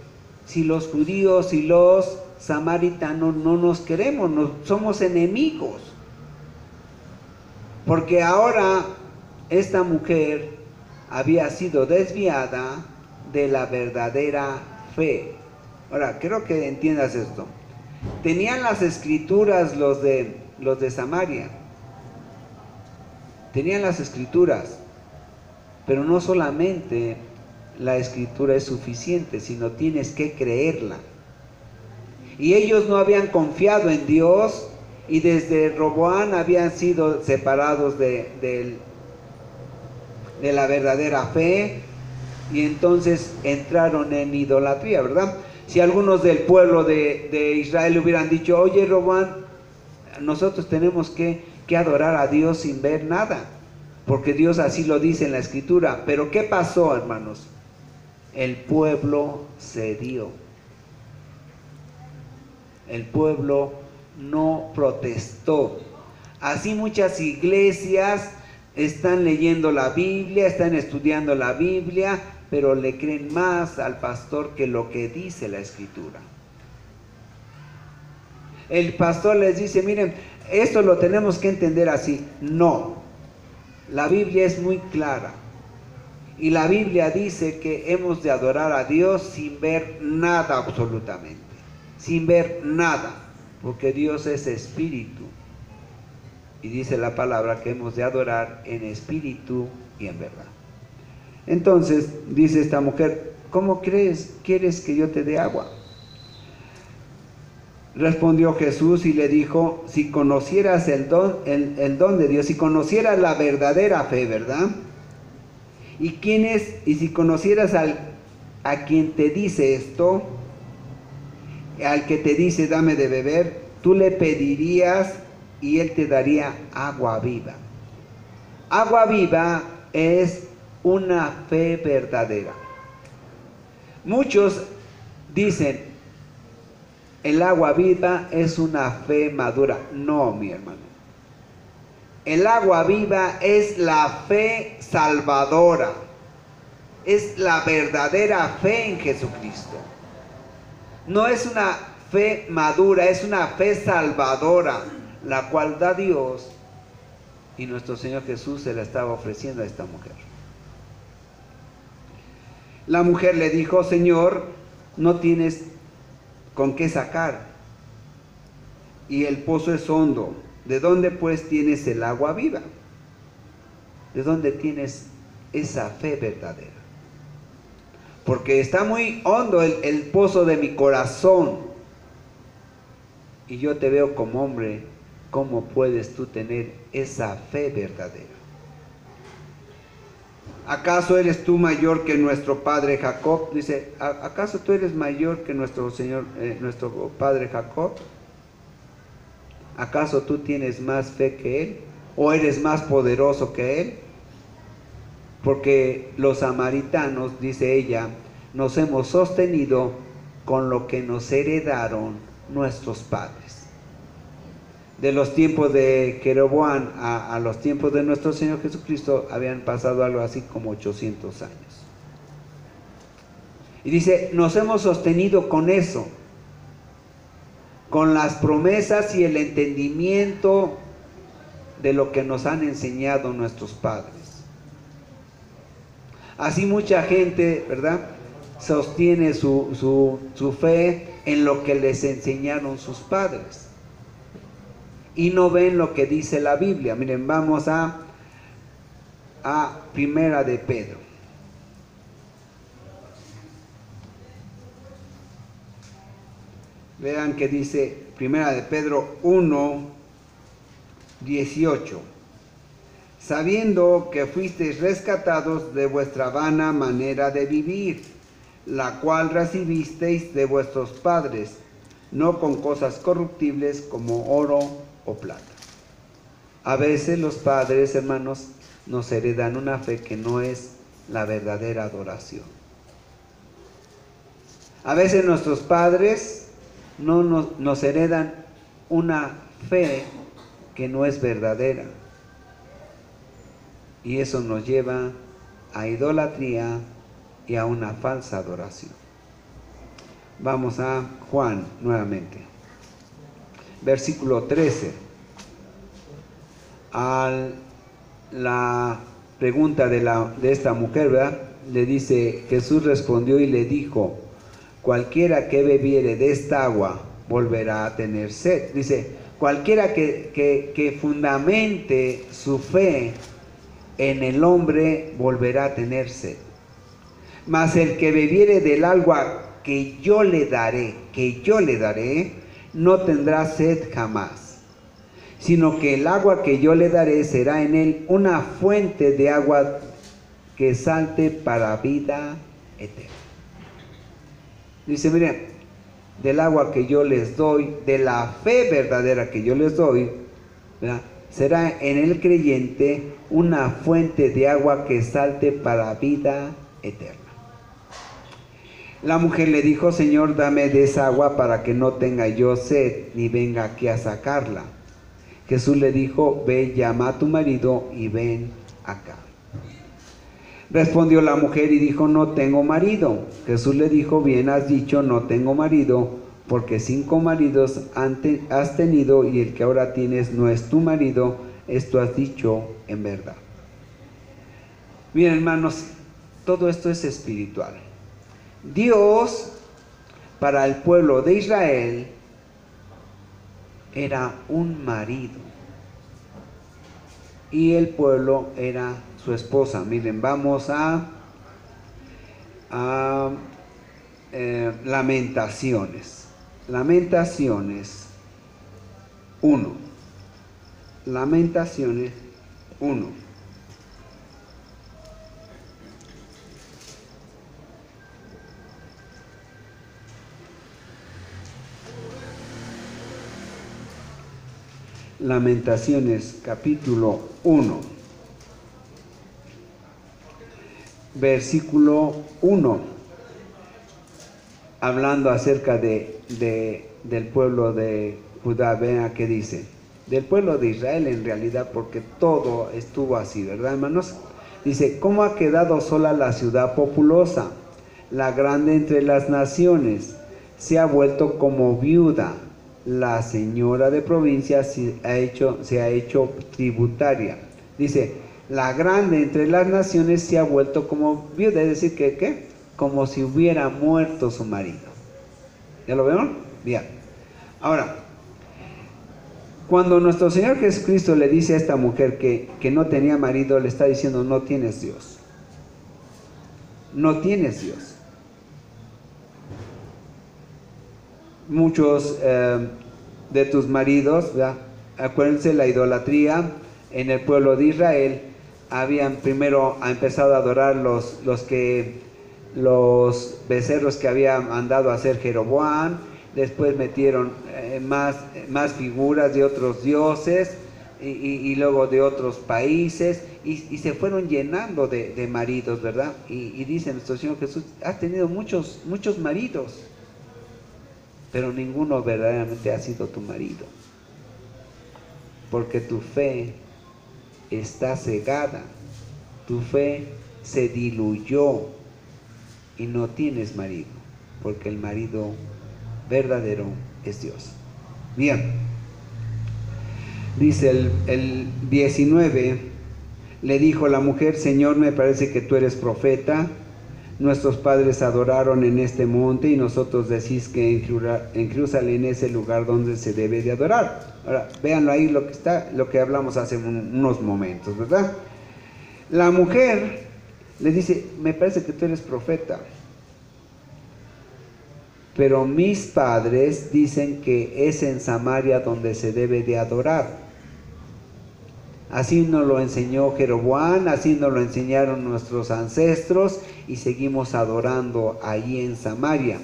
si los judíos y los samaritanos no nos queremos, somos enemigos? Porque ahora esta mujer había sido desviada de la verdadera fe. Ahora, quiero que entiendas esto. Tenían las escrituras los de Samaria. Tenían las escrituras, pero no solamente la escritura es suficiente, sino tienes que creerla. Y ellos no habían confiado en Dios, y desde Roboán habían sido separados de la verdadera fe, y entonces entraron en idolatría, ¿verdad? Si algunos del pueblo de Israel hubieran dicho, oye Roboán, nosotros tenemos que adorar a Dios sin ver nada, porque Dios así lo dice en la escritura. Pero ¿qué pasó, hermanos? El pueblo cedió. El pueblo no protestó. Así muchas iglesias están leyendo la Biblia, están estudiando la Biblia, pero le creen más al pastor que lo que dice la escritura. El pastor les dice, miren, esto lo tenemos que entender así. No, la Biblia es muy clara. Y la Biblia dice que hemos de adorar a Dios sin ver nada absolutamente. Sin ver nada, porque Dios es espíritu. Y dice la palabra que hemos de adorar en espíritu y en verdad. Entonces, dice esta mujer, ¿cómo quieres que yo te dé agua? Respondió Jesús y le dijo, si conocieras el don de Dios, si conocieras la verdadera fe, ¿verdad? Y si conocieras a quien te dice esto, al que te dice dame de beber, tú le pedirías y él te daría agua viva. Agua viva es una fe verdadera. Muchos dicen, el agua viva es una fe madura. No, mi hermano. El agua viva es la fe salvadora. Es la verdadera fe en Jesucristo. No es una fe madura, es una fe salvadora, la cual da Dios, y nuestro Señor Jesús se la estaba ofreciendo a esta mujer. La mujer le dijo, Señor, no tienes con qué sacar, y el pozo es hondo. ¿De dónde pues tienes el agua viva? ¿De dónde tienes esa fe verdadera? Porque está muy hondo el pozo de mi corazón, y yo te veo como hombre. ¿Cómo puedes tú tener esa fe verdadera? ¿Acaso eres tú mayor que nuestro padre Jacob? Dice, ¿acaso tú eres mayor que nuestro padre Jacob? ¿Acaso tú tienes más fe que él? ¿O eres más poderoso que él? Porque los samaritanos, dice ella, nos hemos sostenido con lo que nos heredaron nuestros padres. de los tiempos de Jeroboam a los tiempos de nuestro Señor Jesucristo habían pasado algo así como 800 años. Y dice, nos hemos sostenido con eso, con las promesas y el entendimiento de lo que nos han enseñado nuestros padres. Así mucha gente, ¿verdad?, sostiene su fe en lo que les enseñaron sus padres y no ven lo que dice la Biblia. Miren, vamos a Primera de Pedro. Vean que dice Primera de Pedro 1:18. Sabiendo que fuisteis rescatados de vuestra vana manera de vivir, la cual recibisteis de vuestros padres, no con cosas corruptibles como oro o plata. A veces los padres, hermanos, nos heredan una fe que no es la verdadera adoración. A veces nuestros padres nos heredan una fe que no es verdadera. Y eso nos lleva a idolatría y a una falsa adoración. Vamos a Juan nuevamente. Versículo 13. A la pregunta de esta mujer, ¿verdad?, le dice, Jesús respondió y le dijo, cualquiera que bebiere de esta agua volverá a tener sed. Dice, cualquiera que fundamente su fe en el hombre volverá a tener sed. Mas el que bebiere del agua que yo le daré, no tendrá sed jamás, sino que el agua que yo le daré será en él una fuente de agua que salte para vida eterna. Dice, miren, del agua que yo les doy, de la fe verdadera que yo les doy, ¿verdad?, será en el creyente una fuente de agua que salte para vida eterna. La mujer le dijo, Señor, dame de esa agua para que no tenga yo sed, ni venga aquí a sacarla. Jesús le dijo, ve, llama a tu marido y ven acá. Respondió la mujer y dijo, no tengo marido. Jesús le dijo, bien has dicho, no tengo marido, porque 5 maridos has tenido y el que ahora tienes no es tu marido, esto has dicho en verdad. Miren, hermanos, todo esto es espiritual. Dios, para el pueblo de Israel, era un marido y el pueblo era su esposa. Miren, vamos a Lamentaciones. Lamentaciones 1. Lamentaciones 1. Lamentaciones capítulo 1, versículo 1, hablando acerca del pueblo de Judá. Vean qué dice, del pueblo de Israel en realidad, porque todo estuvo así, ¿verdad, hermanos? Dice, ¿cómo ha quedado sola la ciudad populosa, la grande entre las naciones? Se ha vuelto como viuda. La señora de provincia se ha hecho tributaria. Dice, la grande entre las naciones se ha vuelto como viuda, es decir, que ¿qué? Como si hubiera muerto su marido. ¿Ya lo vieron? Bien. Ahora, cuando nuestro Señor Jesucristo le dice a esta mujer que no tenía marido, le está diciendo, no tienes Dios. No tienes Dios. Muchos de tus maridos, ¿verdad? Acuérdense, la idolatría en el pueblo de Israel, habían primero empezado a adorar los becerros que había mandado a hacer Jeroboam, después metieron más figuras de otros dioses y luego de otros países y se fueron llenando de maridos, ¿verdad? Y dice nuestro Señor Jesús, has tenido muchos maridos, pero ninguno verdaderamente ha sido tu marido. porque tu fe está cegada, tu fe se diluyó y no tienes marido, porque el marido verdadero es Dios. Bien, dice el 19, le dijo la mujer: Señor, me parece que tú eres profeta. Nuestros padres adoraron en este monte y nosotros decís que en Jerusalén es el lugar donde se debe de adorar. Ahora, véanlo ahí lo que hablamos hace unos momentos, ¿verdad? La mujer le dice: me parece que tú eres profeta, pero mis padres dicen que es en Samaria donde se debe de adorar. Así nos lo enseñó Jeroboam, así nos lo enseñaron nuestros ancestros y seguimos adorando allí en Samaria.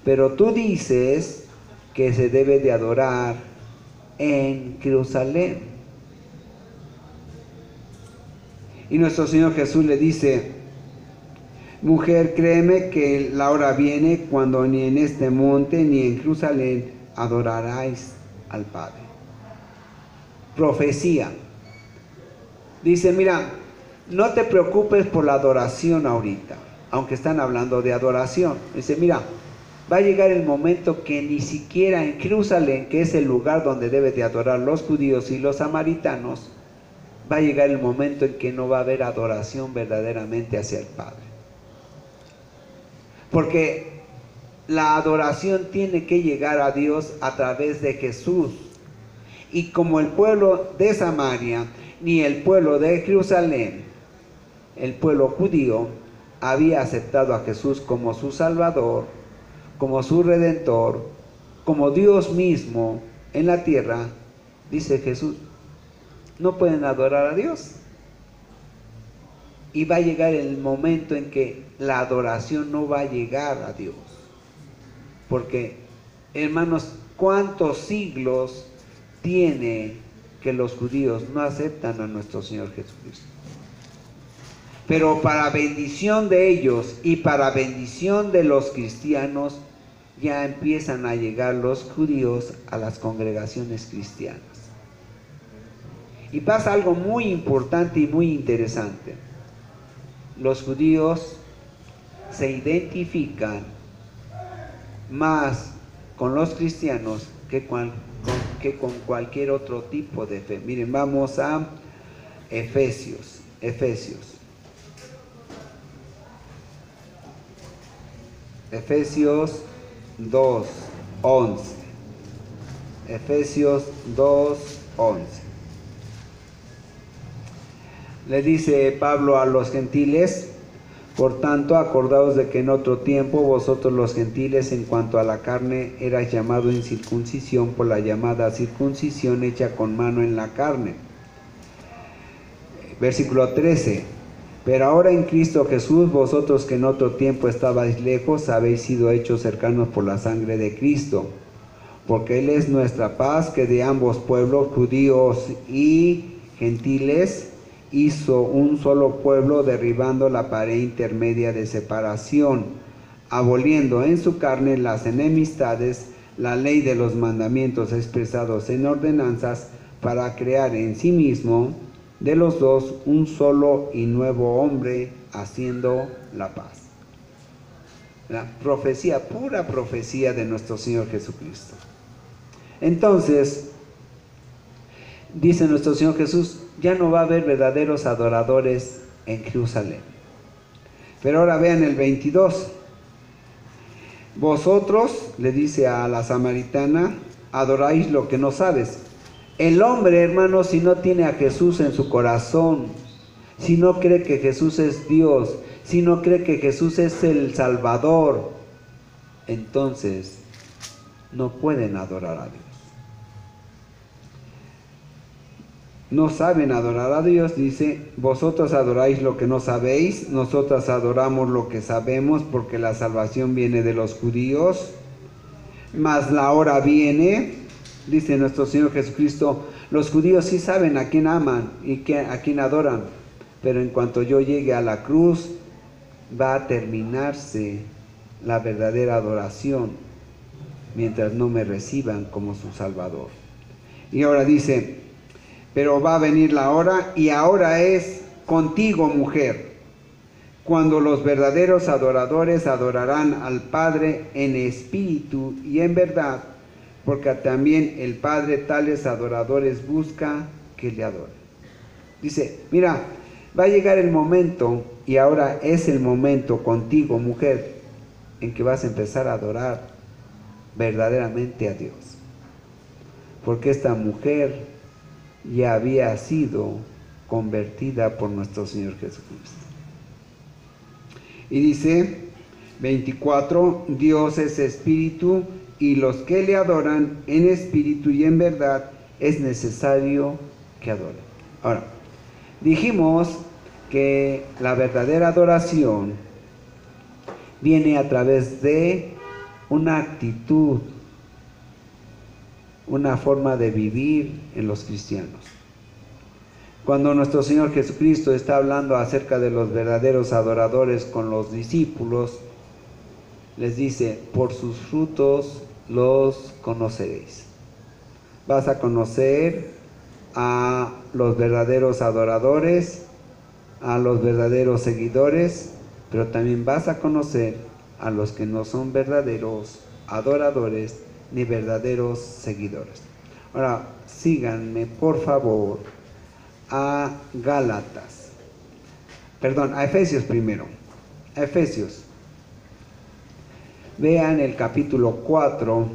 Pero tú dices que se debe de adorar en Jerusalén. Y nuestro Señor Jesús le dice: mujer, créeme que la hora viene cuando ni en este monte ni en Jerusalén adoraráis al Padre. Profecía. Dice: mira, no te preocupes por la adoración ahorita, aunque están hablando de adoración. Dice: mira, va a llegar el momento que ni siquiera en Jerusalén, que es el lugar donde deben de adorar los judíos y los samaritanos, va a llegar el momento en que no va a haber adoración verdaderamente hacia el Padre. Porque la adoración tiene que llegar a Dios a través de Jesús. Y como el pueblo de Samaria ni el pueblo de Jerusalén, el pueblo judío, había aceptado a Jesús como su Salvador, como su Redentor, como Dios mismo en la tierra, dice Jesús, no pueden adorar a Dios. Y va a llegar el momento en que la adoración no va a llegar a Dios. Porque, hermanos, ¿cuántos siglos tiene que los judíos no aceptan a nuestro Señor Jesucristo? Pero para bendición de ellos y para bendición de los cristianos, ya empiezan a llegar los judíos a las congregaciones cristianas. Y pasa algo muy importante y muy interesante. Los judíos se identifican más con los cristianos que con cualquier otro tipo de fe. Miren, vamos a Efesios 2:11. Efesios 2:11. Le dice Pablo a los gentiles: por tanto, acordaos de que en otro tiempo vosotros los gentiles, en cuanto a la carne, erais llamados incircuncisión por la llamada circuncisión hecha con mano en la carne. Versículo 13. Pero ahora en Cristo Jesús, vosotros que en otro tiempo estabais lejos, habéis sido hechos cercanos por la sangre de Cristo. Porque Él es nuestra paz, que de ambos pueblos, judíos y gentiles, hizo un solo pueblo, derribando la pared intermedia de separación, aboliendo en su carne las enemistades, la ley de los mandamientos expresados en ordenanzas, para crear en sí mismo de los dos un solo y nuevo hombre, haciendo la paz. La profecía, pura profecía de nuestro Señor Jesucristo. Entonces, dice nuestro Señor Jesús, ya no va a haber verdaderos adoradores en Jerusalén. Pero ahora vean el 22. Vosotros, le dice a la samaritana, adoráis lo que no sabes. El hombre, hermano, si no tiene a Jesús en su corazón, si no cree que Jesús es Dios, si no cree que Jesús es el Salvador, entonces no pueden adorar a Dios. No saben adorar a Dios, dice, vosotros adoráis lo que no sabéis, nosotras adoramos lo que sabemos, porque la salvación viene de los judíos, mas la hora viene, dice nuestro Señor Jesucristo, los judíos sí saben a quién aman y a quién adoran, pero en cuanto yo llegue a la cruz, va a terminarse la verdadera adoración, mientras no me reciban como su Salvador. Y ahora dice, pero va a venir la hora, y ahora es contigo, mujer, cuando los verdaderos adoradores adorarán al Padre en espíritu y en verdad, porque también el Padre tales adoradores busca que le adoren. Dice, mira, va a llegar el momento, y ahora es el momento contigo, mujer, en que vas a empezar a adorar verdaderamente a Dios. Porque esta mujer ya había sido convertida por nuestro Señor Jesucristo. Y dice 24, Dios es espíritu, y los que le adoran en espíritu y en verdad es necesario que adoren. Ahora, dijimos que la verdadera adoración viene a través de una actitud, una forma de vivir en los cristianos. Cuando nuestro Señor Jesucristo está hablando acerca de los verdaderos adoradores con los discípulos, les dice, por sus frutos los conoceréis. Vas a conocer a los verdaderos adoradores, a los verdaderos seguidores, pero también vas a conocer a los que no son verdaderos adoradores ni verdaderos seguidores. Ahora, síganme por favor a a Efesios primero. A Efesios. Vean el capítulo 4,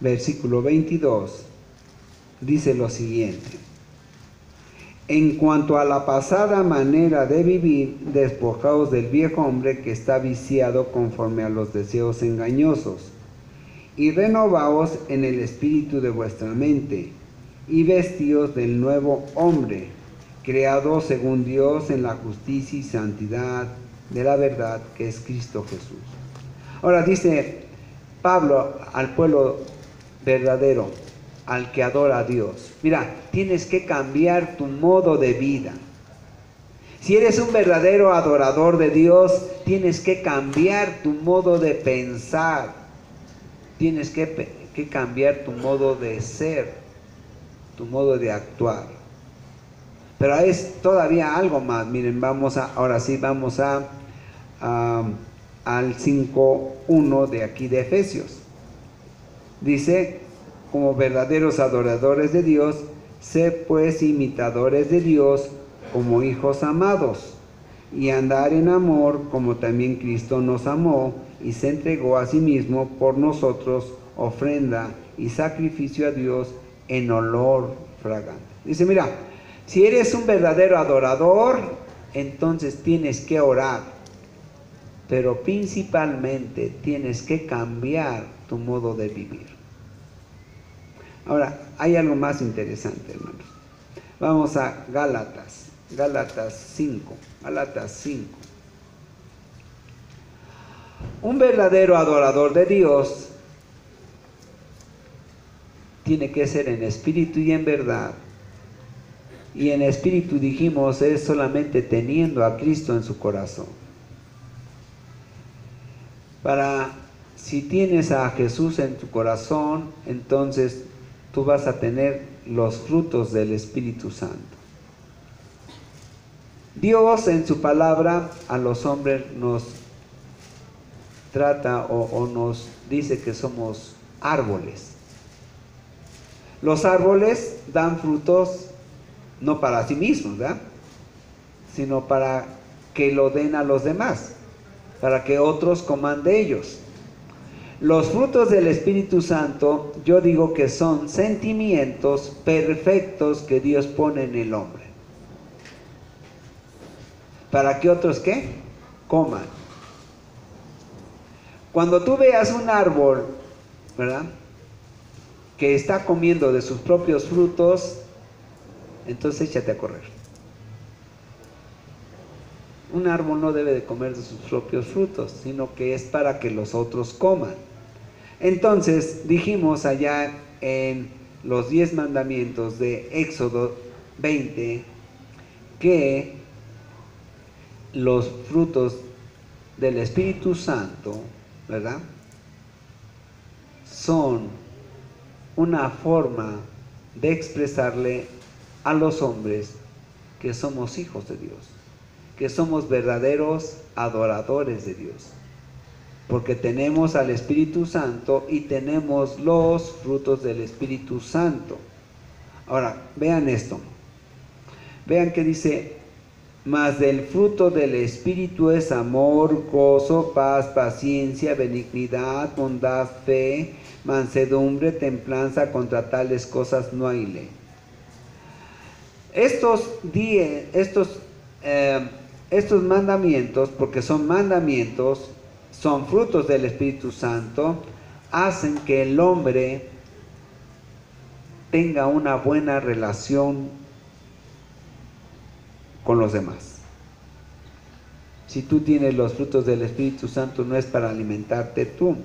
versículo 22, dice lo siguiente: en cuanto a la pasada manera de vivir, despojaos del viejo hombre que está viciado conforme a los deseos engañosos, y renovaos en el espíritu de vuestra mente, y vestíos del nuevo hombre, creado según Dios en la justicia y santidad de la verdad que es Cristo Jesús. Ahora dice Pablo al pueblo verdadero, al que adora a Dios, mira, tienes que cambiar tu modo de vida. Si eres un verdadero adorador de Dios, tienes que cambiar tu modo de pensar, tienes que cambiar tu modo de ser, tu modo de actuar. Pero es todavía algo más. Miren, ahora sí vamos al 5:1 de aquí de Efesios. Dice, como verdaderos adoradores de Dios, sed pues imitadores de Dios como hijos amados, y andar en amor como también Cristo nos amó y se entregó a sí mismo por nosotros, ofrenda y sacrificio a Dios en olor fragante. Dice, mira, si eres un verdadero adorador, entonces tienes que orar, pero principalmente tienes que cambiar tu modo de vivir. Ahora, hay algo más interesante, hermanos. Vamos a Gálatas 5. Un verdadero adorador de Dios tiene que ser en espíritu y en verdad. Y en espíritu, dijimos, es solamente teniendo a Cristo en su corazón. Si tienes a Jesús en tu corazón, entonces tú vas a tener los frutos del Espíritu Santo. Dios en su palabra a los hombres nos trata o nos dice que somos árboles. Los árboles dan frutos no para sí mismos, ¿verdad?, sino para que lo den a los demás, para que otros coman de ellos. Los frutos del Espíritu Santo, yo digo que son sentimientos perfectos que Dios pone en el hombre. ¿Para que otros qué? Coman. Cuando tú veas un árbol, ¿verdad?, que está comiendo de sus propios frutos, entonces échate a correr. Un árbol no debe de comer de sus propios frutos, sino que es para que los otros coman. Entonces dijimos allá en los 10 mandamientos de Éxodo 20 que los frutos del Espíritu Santo, ¿verdad?, son una forma de expresarle a los hombres que somos hijos de Dios, que somos verdaderos adoradores de Dios, porque tenemos al Espíritu Santo y tenemos los frutos del Espíritu Santo. Ahora, vean esto. Vean que dice: mas del fruto del Espíritu es amor, gozo, paz, paciencia, benignidad, bondad, fe, mansedumbre, templanza. Contra tales cosas no hay ley. Estos mandamientos, porque son mandamientos, son frutos del Espíritu Santo, hacen que el hombre tenga una buena relación con los demás. Si tú tienes los frutos del Espíritu Santo, no es para alimentarte tú.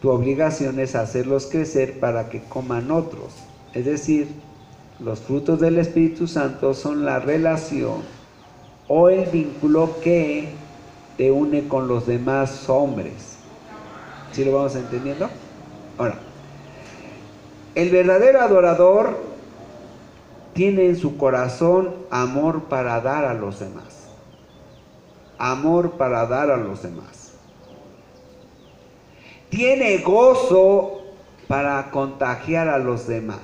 Tu obligación es hacerlos crecer para que coman otros. Es decir, los frutos del Espíritu Santo son la relación o el vínculo que te une con los demás hombres. ¿Sí lo vamos entendiendo? Ahora, el verdadero adorador tiene en su corazón amor para dar a los demás. Amor para dar a los demás. Tiene gozo para contagiar a los demás.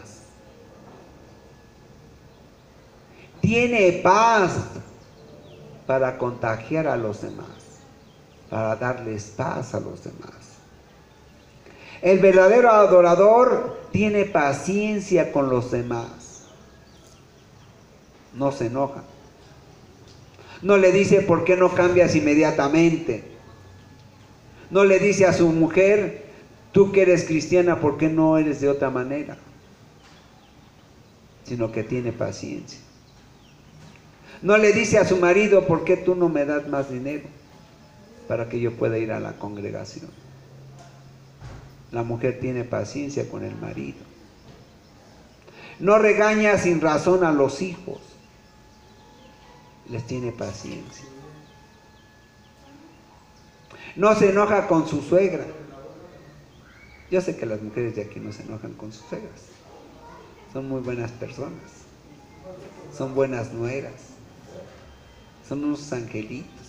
Tiene paz para contagiar a los demás, para darles paz a los demás. El verdadero adorador tiene paciencia con los demás. No se enoja. No le dice: ¿por qué no cambias inmediatamente? No le dice a su mujer: tú que eres cristiana, ¿por qué no eres de otra manera? Sino que tiene paciencia. No le dice a su marido: ¿por qué tú no me das más dinero para que yo pueda ir a la congregación? La mujer tiene paciencia con el marido. No regaña sin razón a los hijos. Les tiene paciencia. No se enoja con su suegra. Yo sé que las mujeres de aquí no se enojan con sus suegras. Son muy buenas personas. Son buenas nueras. Son unos angelitos.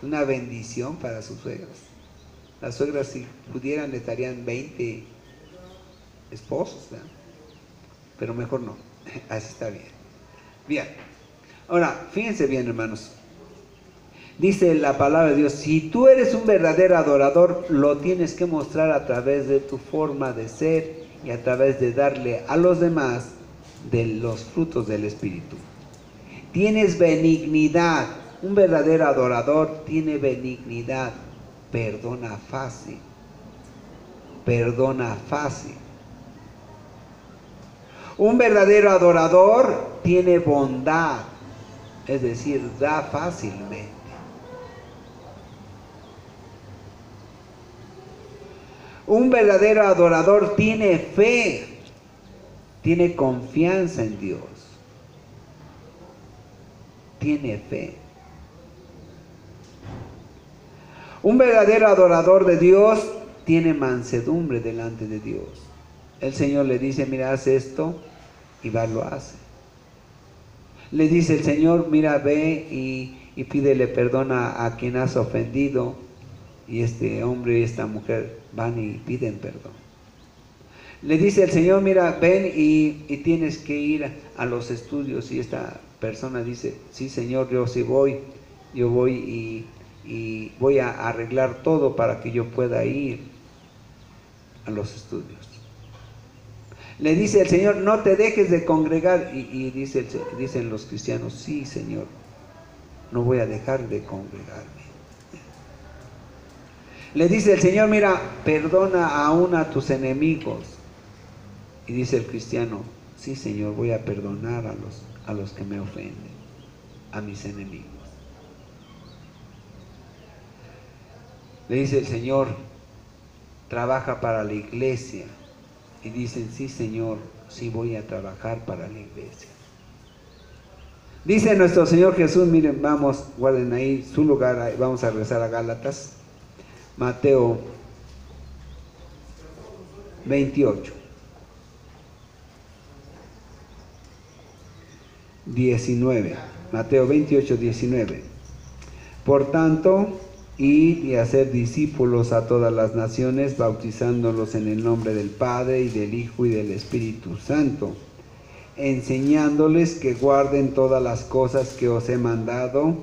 Una bendición para sus suegras. Las suegras, si pudieran, le darían 20 esposos, ¿verdad? Pero mejor no. Así está bien. Bien. Ahora, fíjense bien, hermanos. Dice la palabra de Dios: si tú eres un verdadero adorador, lo tienes que mostrar a través de tu forma de ser y a través de darle a los demás de los frutos del Espíritu. Tienes benignidad. Un verdadero adorador tiene benignidad. Perdona fácil. Perdona fácil. Un verdadero adorador tiene bondad. Es decir, da fácilmente. Un verdadero adorador tiene fe, tiene confianza en Dios, tiene fe. Un verdadero adorador de Dios tiene mansedumbre delante de Dios. El Señor le dice: mira, haz esto, y va, lo hace. Le dice el Señor: mira, ve y pídele perdón a quien has ofendido. Y este hombre y esta mujer van y piden perdón. Le dice el Señor: mira, ven y tienes que ir a los estudios. Y esta persona dice: sí, Señor, yo sí voy. Yo voy y voy a arreglar todo para que yo pueda ir a los estudios. Le dice el Señor: no te dejes de congregar. Y dicen los cristianos: sí, Señor, no voy a dejar de congregarme. Le dice el Señor: mira, perdona aún a tus enemigos. Y dice el cristiano: sí, Señor, voy a perdonar a los que me ofenden, a mis enemigos. Le dice el Señor: trabaja para la iglesia. Y dicen: sí, Señor, sí voy a trabajar para la iglesia. Dice nuestro Señor Jesús, miren, vamos, guarden ahí su lugar, vamos a regresar a Gálatas. Mateo 28. 19. Mateo 28, 19. Por tanto, id y hacer discípulos a todas las naciones, bautizándolos en el nombre del Padre, y del Hijo, y del Espíritu Santo, enseñándoles que guarden todas las cosas que os he mandado.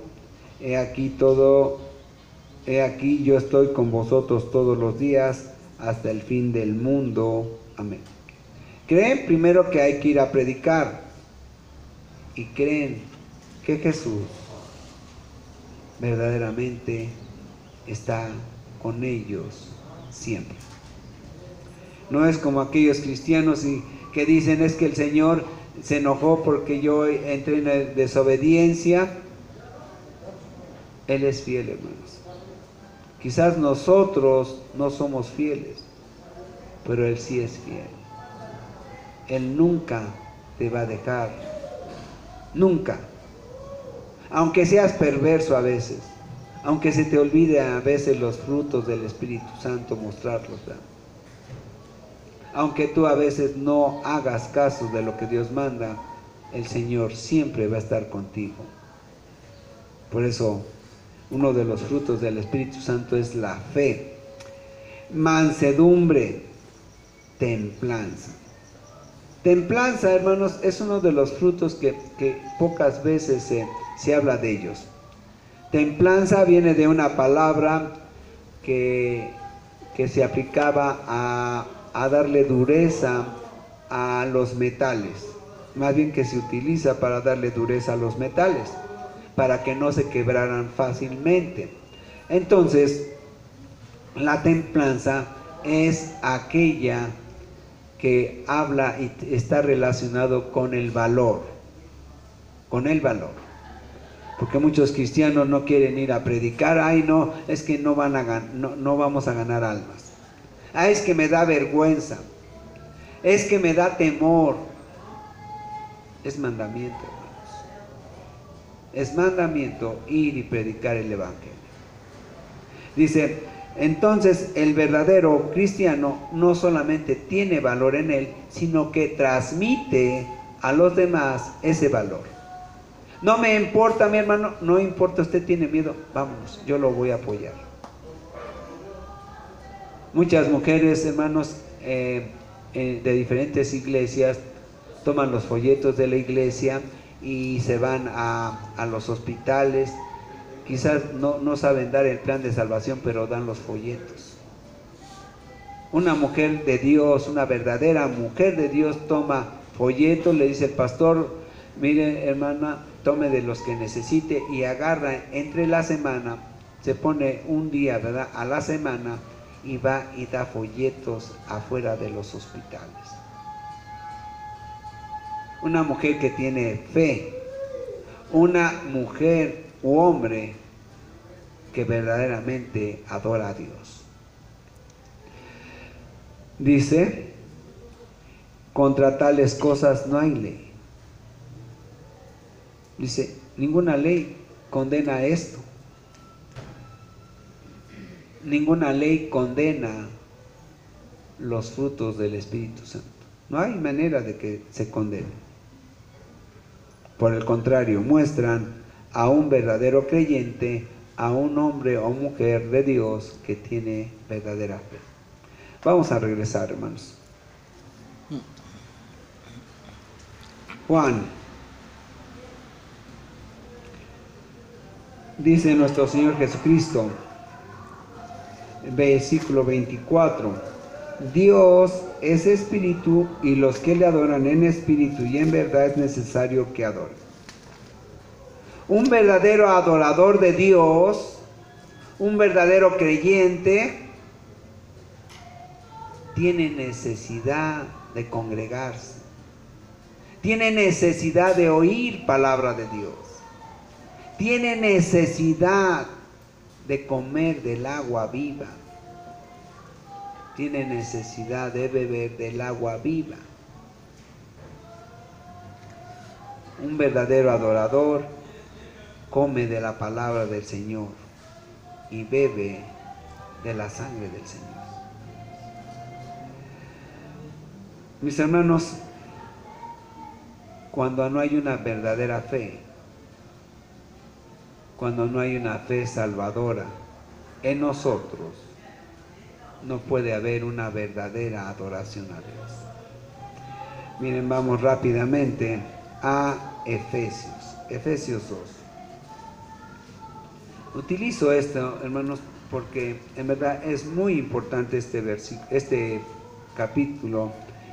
He aquí yo estoy con vosotros todos los días hasta el fin del mundo. Amén. Creen primero que hay que ir a predicar, y creen que Jesús verdaderamente está con ellos siempre. No es como aquellos cristianos que dicen: es que el Señor se enojó porque yo entré en desobediencia. Él es fiel, hermanos. Quizás nosotros no somos fieles, pero Él sí es fiel. Él nunca te va a dejar, nunca. Aunque seas perverso a veces, aunque se te olvide a veces los frutos del Espíritu Santo mostrarlos, ¿verdad? Aunque tú a veces no hagas caso de lo que Dios manda, el Señor siempre va a estar contigo. Por eso, uno de los frutos del Espíritu Santo es la fe, mansedumbre, templanza. Templanza, hermanos, es uno de los frutos que pocas veces se habla de ellos. Templanza viene de una palabra que se aplicaba a darle dureza a los metales. Más bien que se utiliza para darle dureza a los metales, para que no se quebraran fácilmente. Entonces, la templanza es aquella que habla y está relacionado con el valor, porque muchos cristianos no quieren ir a predicar. Ay, no, es que no vamos a ganar almas. Ay, es que me da vergüenza, es que me da temor. Es mandamiento, hermanos, es mandamiento ir y predicar el Evangelio. Dice: entonces el verdadero cristiano no solamente tiene valor en él, sino que transmite a los demás ese valor. No me importa, mi hermano, no importa, usted tiene miedo, vámonos, yo lo voy a apoyar. Muchas mujeres, hermanos, de diferentes iglesias, toman los folletos de la iglesia y se van a los hospitales. Quizás no saben dar el plan de salvación, pero dan los folletos. Una mujer de Dios, una verdadera mujer de Dios, toma folletos, le dice el pastor: mire, hermana, tome de los que necesite, y agarra entre la semana, se pone un día, ¿verdad?, a la semana, y va y da folletos afuera de los hospitales. Una mujer que tiene fe, una mujer u hombre que verdaderamente adora a Dios. Dice: contra tales cosas no hay ley. Dice: ninguna ley condena esto. Ninguna ley condena los frutos del Espíritu Santo. No hay manera de que se condene. Por el contrario, muestran a un verdadero creyente, a un hombre o mujer de Dios que tiene verdadera fe. Vamos a regresar, hermanos. Juan. Dice nuestro Señor Jesucristo, versículo 24: Dios es espíritu, y los que le adoran en espíritu y en verdad es necesario que adoren. Un verdadero adorador de Dios, un verdadero creyente, tiene necesidad de congregarse, tiene necesidad de oír palabra de Dios, tiene necesidad de comer del agua viva, tiene necesidad de beber del agua viva. Un verdadero adorador come de la palabra del Señor y bebe de la sangre del Señor. Mis hermanos, cuando no hay una verdadera fe, cuando no hay una fe salvadora en nosotros, no puede haber una verdadera adoración a Dios. Miren, vamos rápidamente a Efesios 2. Utilizo esto, hermanos, porque en verdad es muy importante este capítulo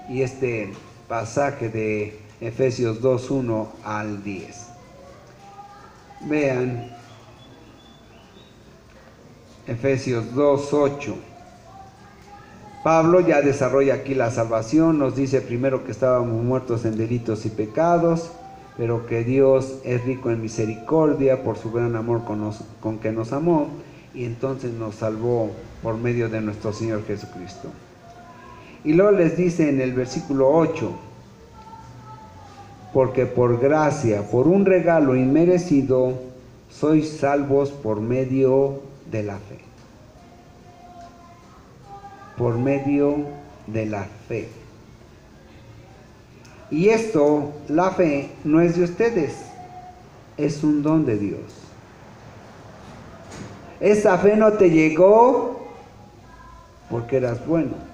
y este pasaje de Efesios 2, 1 al 10. Vean, Efesios 2, 8. Pablo ya desarrolla aquí la salvación, nos dice primero que estábamos muertos en delitos y pecados, pero que Dios es rico en misericordia por su gran amor con que nos amó, y entonces nos salvó por medio de nuestro Señor Jesucristo. Y luego les dice en el versículo 8, porque por gracia, por un regalo inmerecido, sois salvos por medio de la fe. Por medio de la fe. Y esto, la fe, no es de ustedes, es un don de Dios. Esa fe no te llegó porque eras bueno.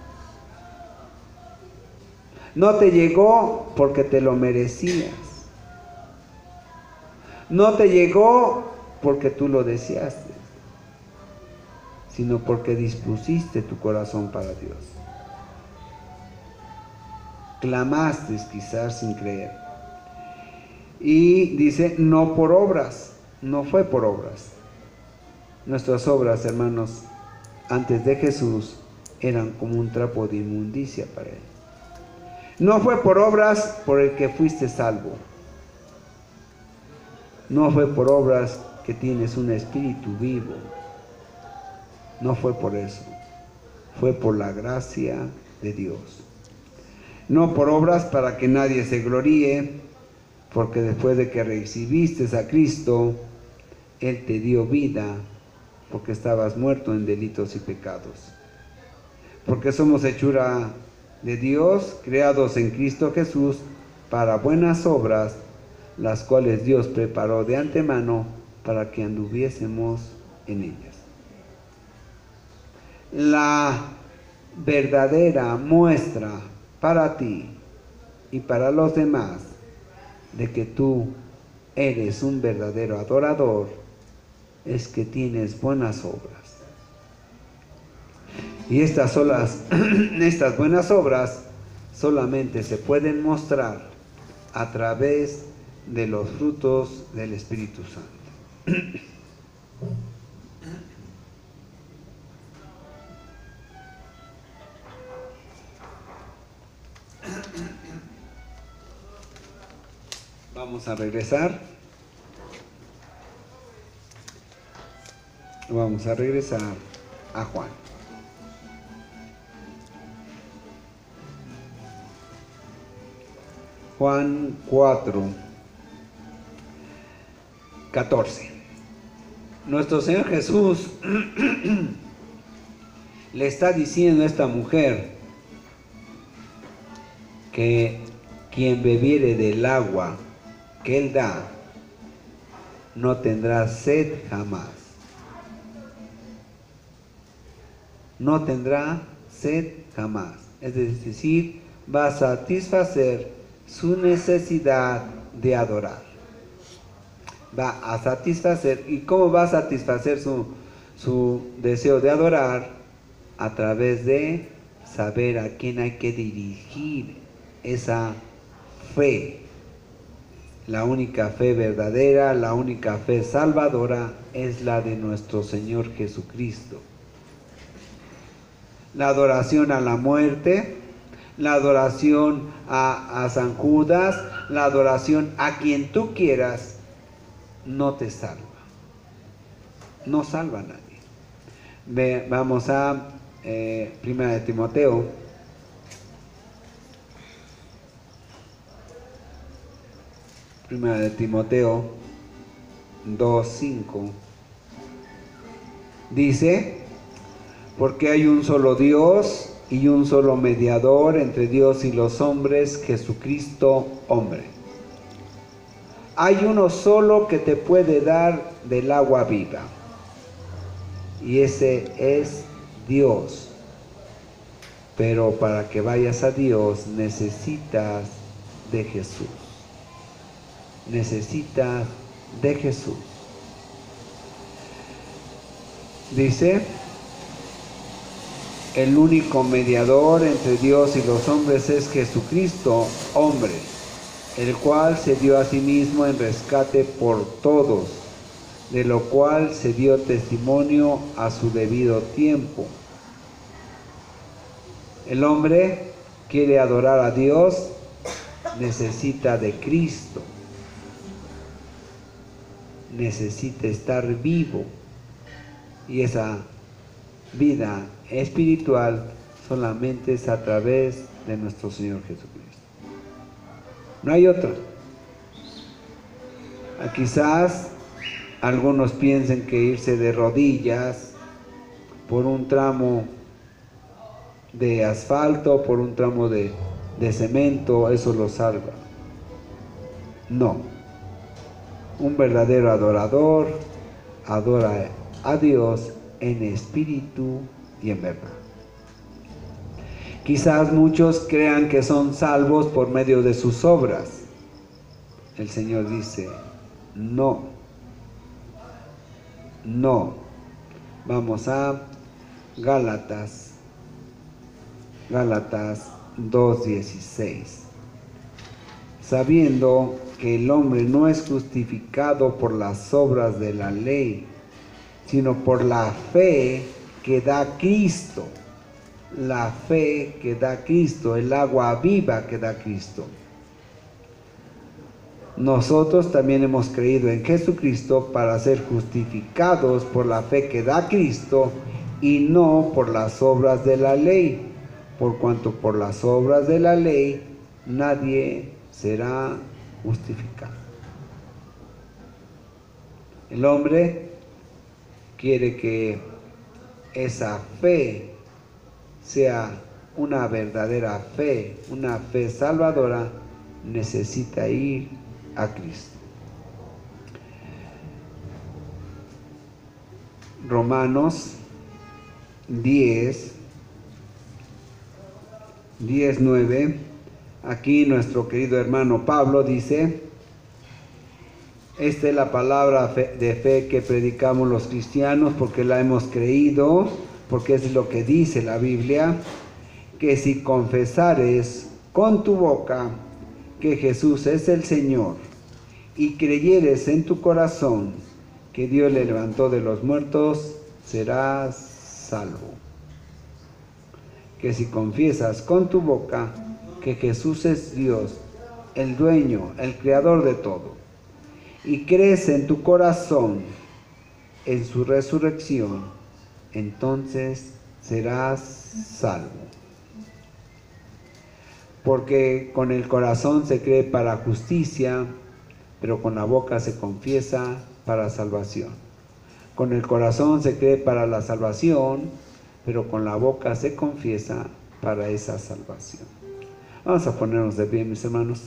No te llegó porque te lo merecías. No te llegó porque tú lo deseaste, sino porque dispusiste tu corazón para Dios. Clamaste quizás sin creer. Y dice, no por obras, no fue por obras. Nuestras obras, hermanos, antes de Jesús, eran como un trapo de inmundicia para Él. No fue por obras por el que fuiste salvo. No fue por obras que tienes un espíritu vivo. No fue por eso. Fue por la gracia de Dios. No por obras para que nadie se gloríe, porque después de que recibiste a Cristo, Él te dio vida, porque estabas muerto en delitos y pecados. Porque somos hechura de Dios, creados en Cristo Jesús, para buenas obras, las cuales Dios preparó de antemano para que anduviésemos en ellas. La verdadera muestra para ti y para los demás de que tú eres un verdadero adorador es que tienes buenas obras. Y estas buenas obras solamente se pueden mostrar a través de los frutos del Espíritu Santo. Vamos a regresar. Vamos a regresar a Juan. Juan 4, 14. Nuestro Señor Jesús le está diciendo a esta mujer que quien bebiere del agua que Él da no tendrá sed jamás. No tendrá sed jamás. Es decir, va a satisfacer su necesidad de adorar. Va a satisfacer. ¿Y cómo va a satisfacer su deseo de adorar? A través de saber a quién hay que dirigir esa fe. La única fe verdadera, la única fe salvadora es la de nuestro Señor Jesucristo. La adoración a la muerte, la adoración a San Judas, la adoración a quien tú quieras, no te salva. No salva a nadie. Vamos a Primera de Timoteo. Primera de Timoteo 2:5. Dice, porque hay un solo Dios y un solo mediador entre Dios y los hombres, Jesucristo, hombre. Hay uno solo que te puede dar del agua viva, y ese es Dios. Pero para que vayas a Dios necesitas de Jesús. Necesitas de Jesús. Dice, el único mediador entre Dios y los hombres es Jesucristo, hombre, el cual se dio a sí mismo en rescate por todos, de lo cual se dio testimonio a su debido tiempo. El hombre quiere adorar a Dios, necesita de Cristo, necesita estar vivo, y esa vida espiritual solamente es a través de nuestro Señor Jesucristo. No hay otra. Quizás algunos piensen que irse de rodillas por un tramo de asfalto, por un tramo de cemento, eso lo salva. No. Un verdadero adorador adora a Dios en espíritu y en verdad. Quizás muchos crean que son salvos por medio de sus obras. El Señor dice, no. No. Vamos a Gálatas 2:16. Sabiendo que el hombre no es justificado por las obras de la ley, sino por la fe que da Cristo. La fe que da Cristo, el agua viva que da Cristo. Nosotros también hemos creído en Jesucristo para ser justificados por la fe que da Cristo y no por las obras de la ley, por cuanto por las obras de la ley nadie será justificado. El hombre quiere que esa fe sea una verdadera fe, una fe salvadora, necesita ir a Cristo. Romanos 10:9, aquí nuestro querido hermano Pablo dice, esta es la palabra de fe que predicamos los cristianos porque la hemos creído, porque es lo que dice la Biblia, que si confesares con tu boca que Jesús es el Señor y creyeres en tu corazón que Dios le levantó de los muertos, serás salvo. Que si confiesas con tu boca que Jesús es Dios, el dueño, el creador de todo, y crees en tu corazón en su resurrección, entonces serás salvo. Porque con el corazón se cree para justicia, pero con la boca se confiesa para salvación. Con el corazón se cree para la salvación, pero con la boca se confiesa para esa salvación. Vamos a ponernos de pie, mis hermanos.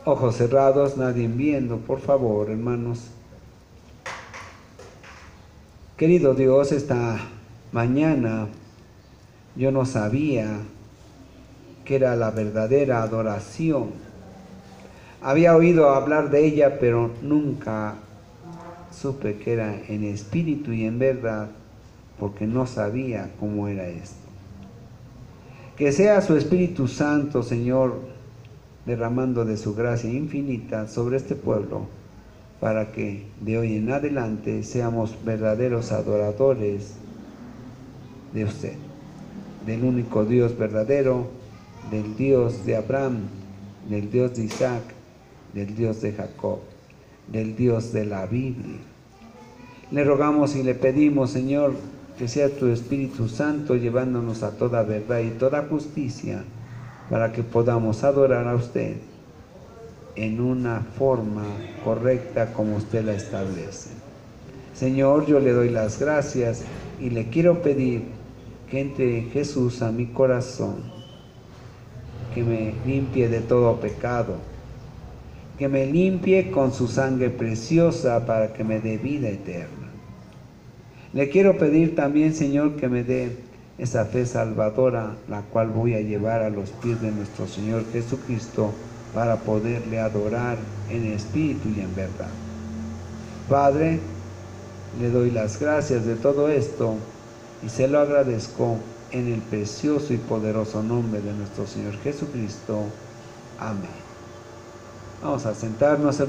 Ojos cerrados, nadie viendo, por favor, hermanos. Querido Dios, esta mañana yo no sabía que era la verdadera adoración. Había oído hablar de ella, pero nunca supe que era en espíritu y en verdad, porque no sabía cómo era esto. Que sea su Espíritu Santo, Señor, derramando de su gracia infinita sobre este pueblo, para que de hoy en adelante seamos verdaderos adoradores de usted, del único Dios verdadero, del Dios de Abraham, del Dios de Isaac, del Dios de Jacob, del Dios de la Biblia. Le rogamos y le pedimos, Señor, que sea tu Espíritu Santo llevándonos a toda verdad y toda justicia, para que podamos adorar a usted en una forma correcta como usted la establece. Señor, yo le doy las gracias y le quiero pedir que entre Jesús a mi corazón, que me limpie de todo pecado, que me limpie con su sangre preciosa para que me dé vida eterna. Le quiero pedir también, Señor, que me dé esa fe salvadora, la cual voy a llevar a los pies de nuestro Señor Jesucristo para poderle adorar en espíritu y en verdad. Padre, le doy las gracias de todo esto y se lo agradezco en el precioso y poderoso nombre de nuestro Señor Jesucristo. Amén. Vamos a sentarnos.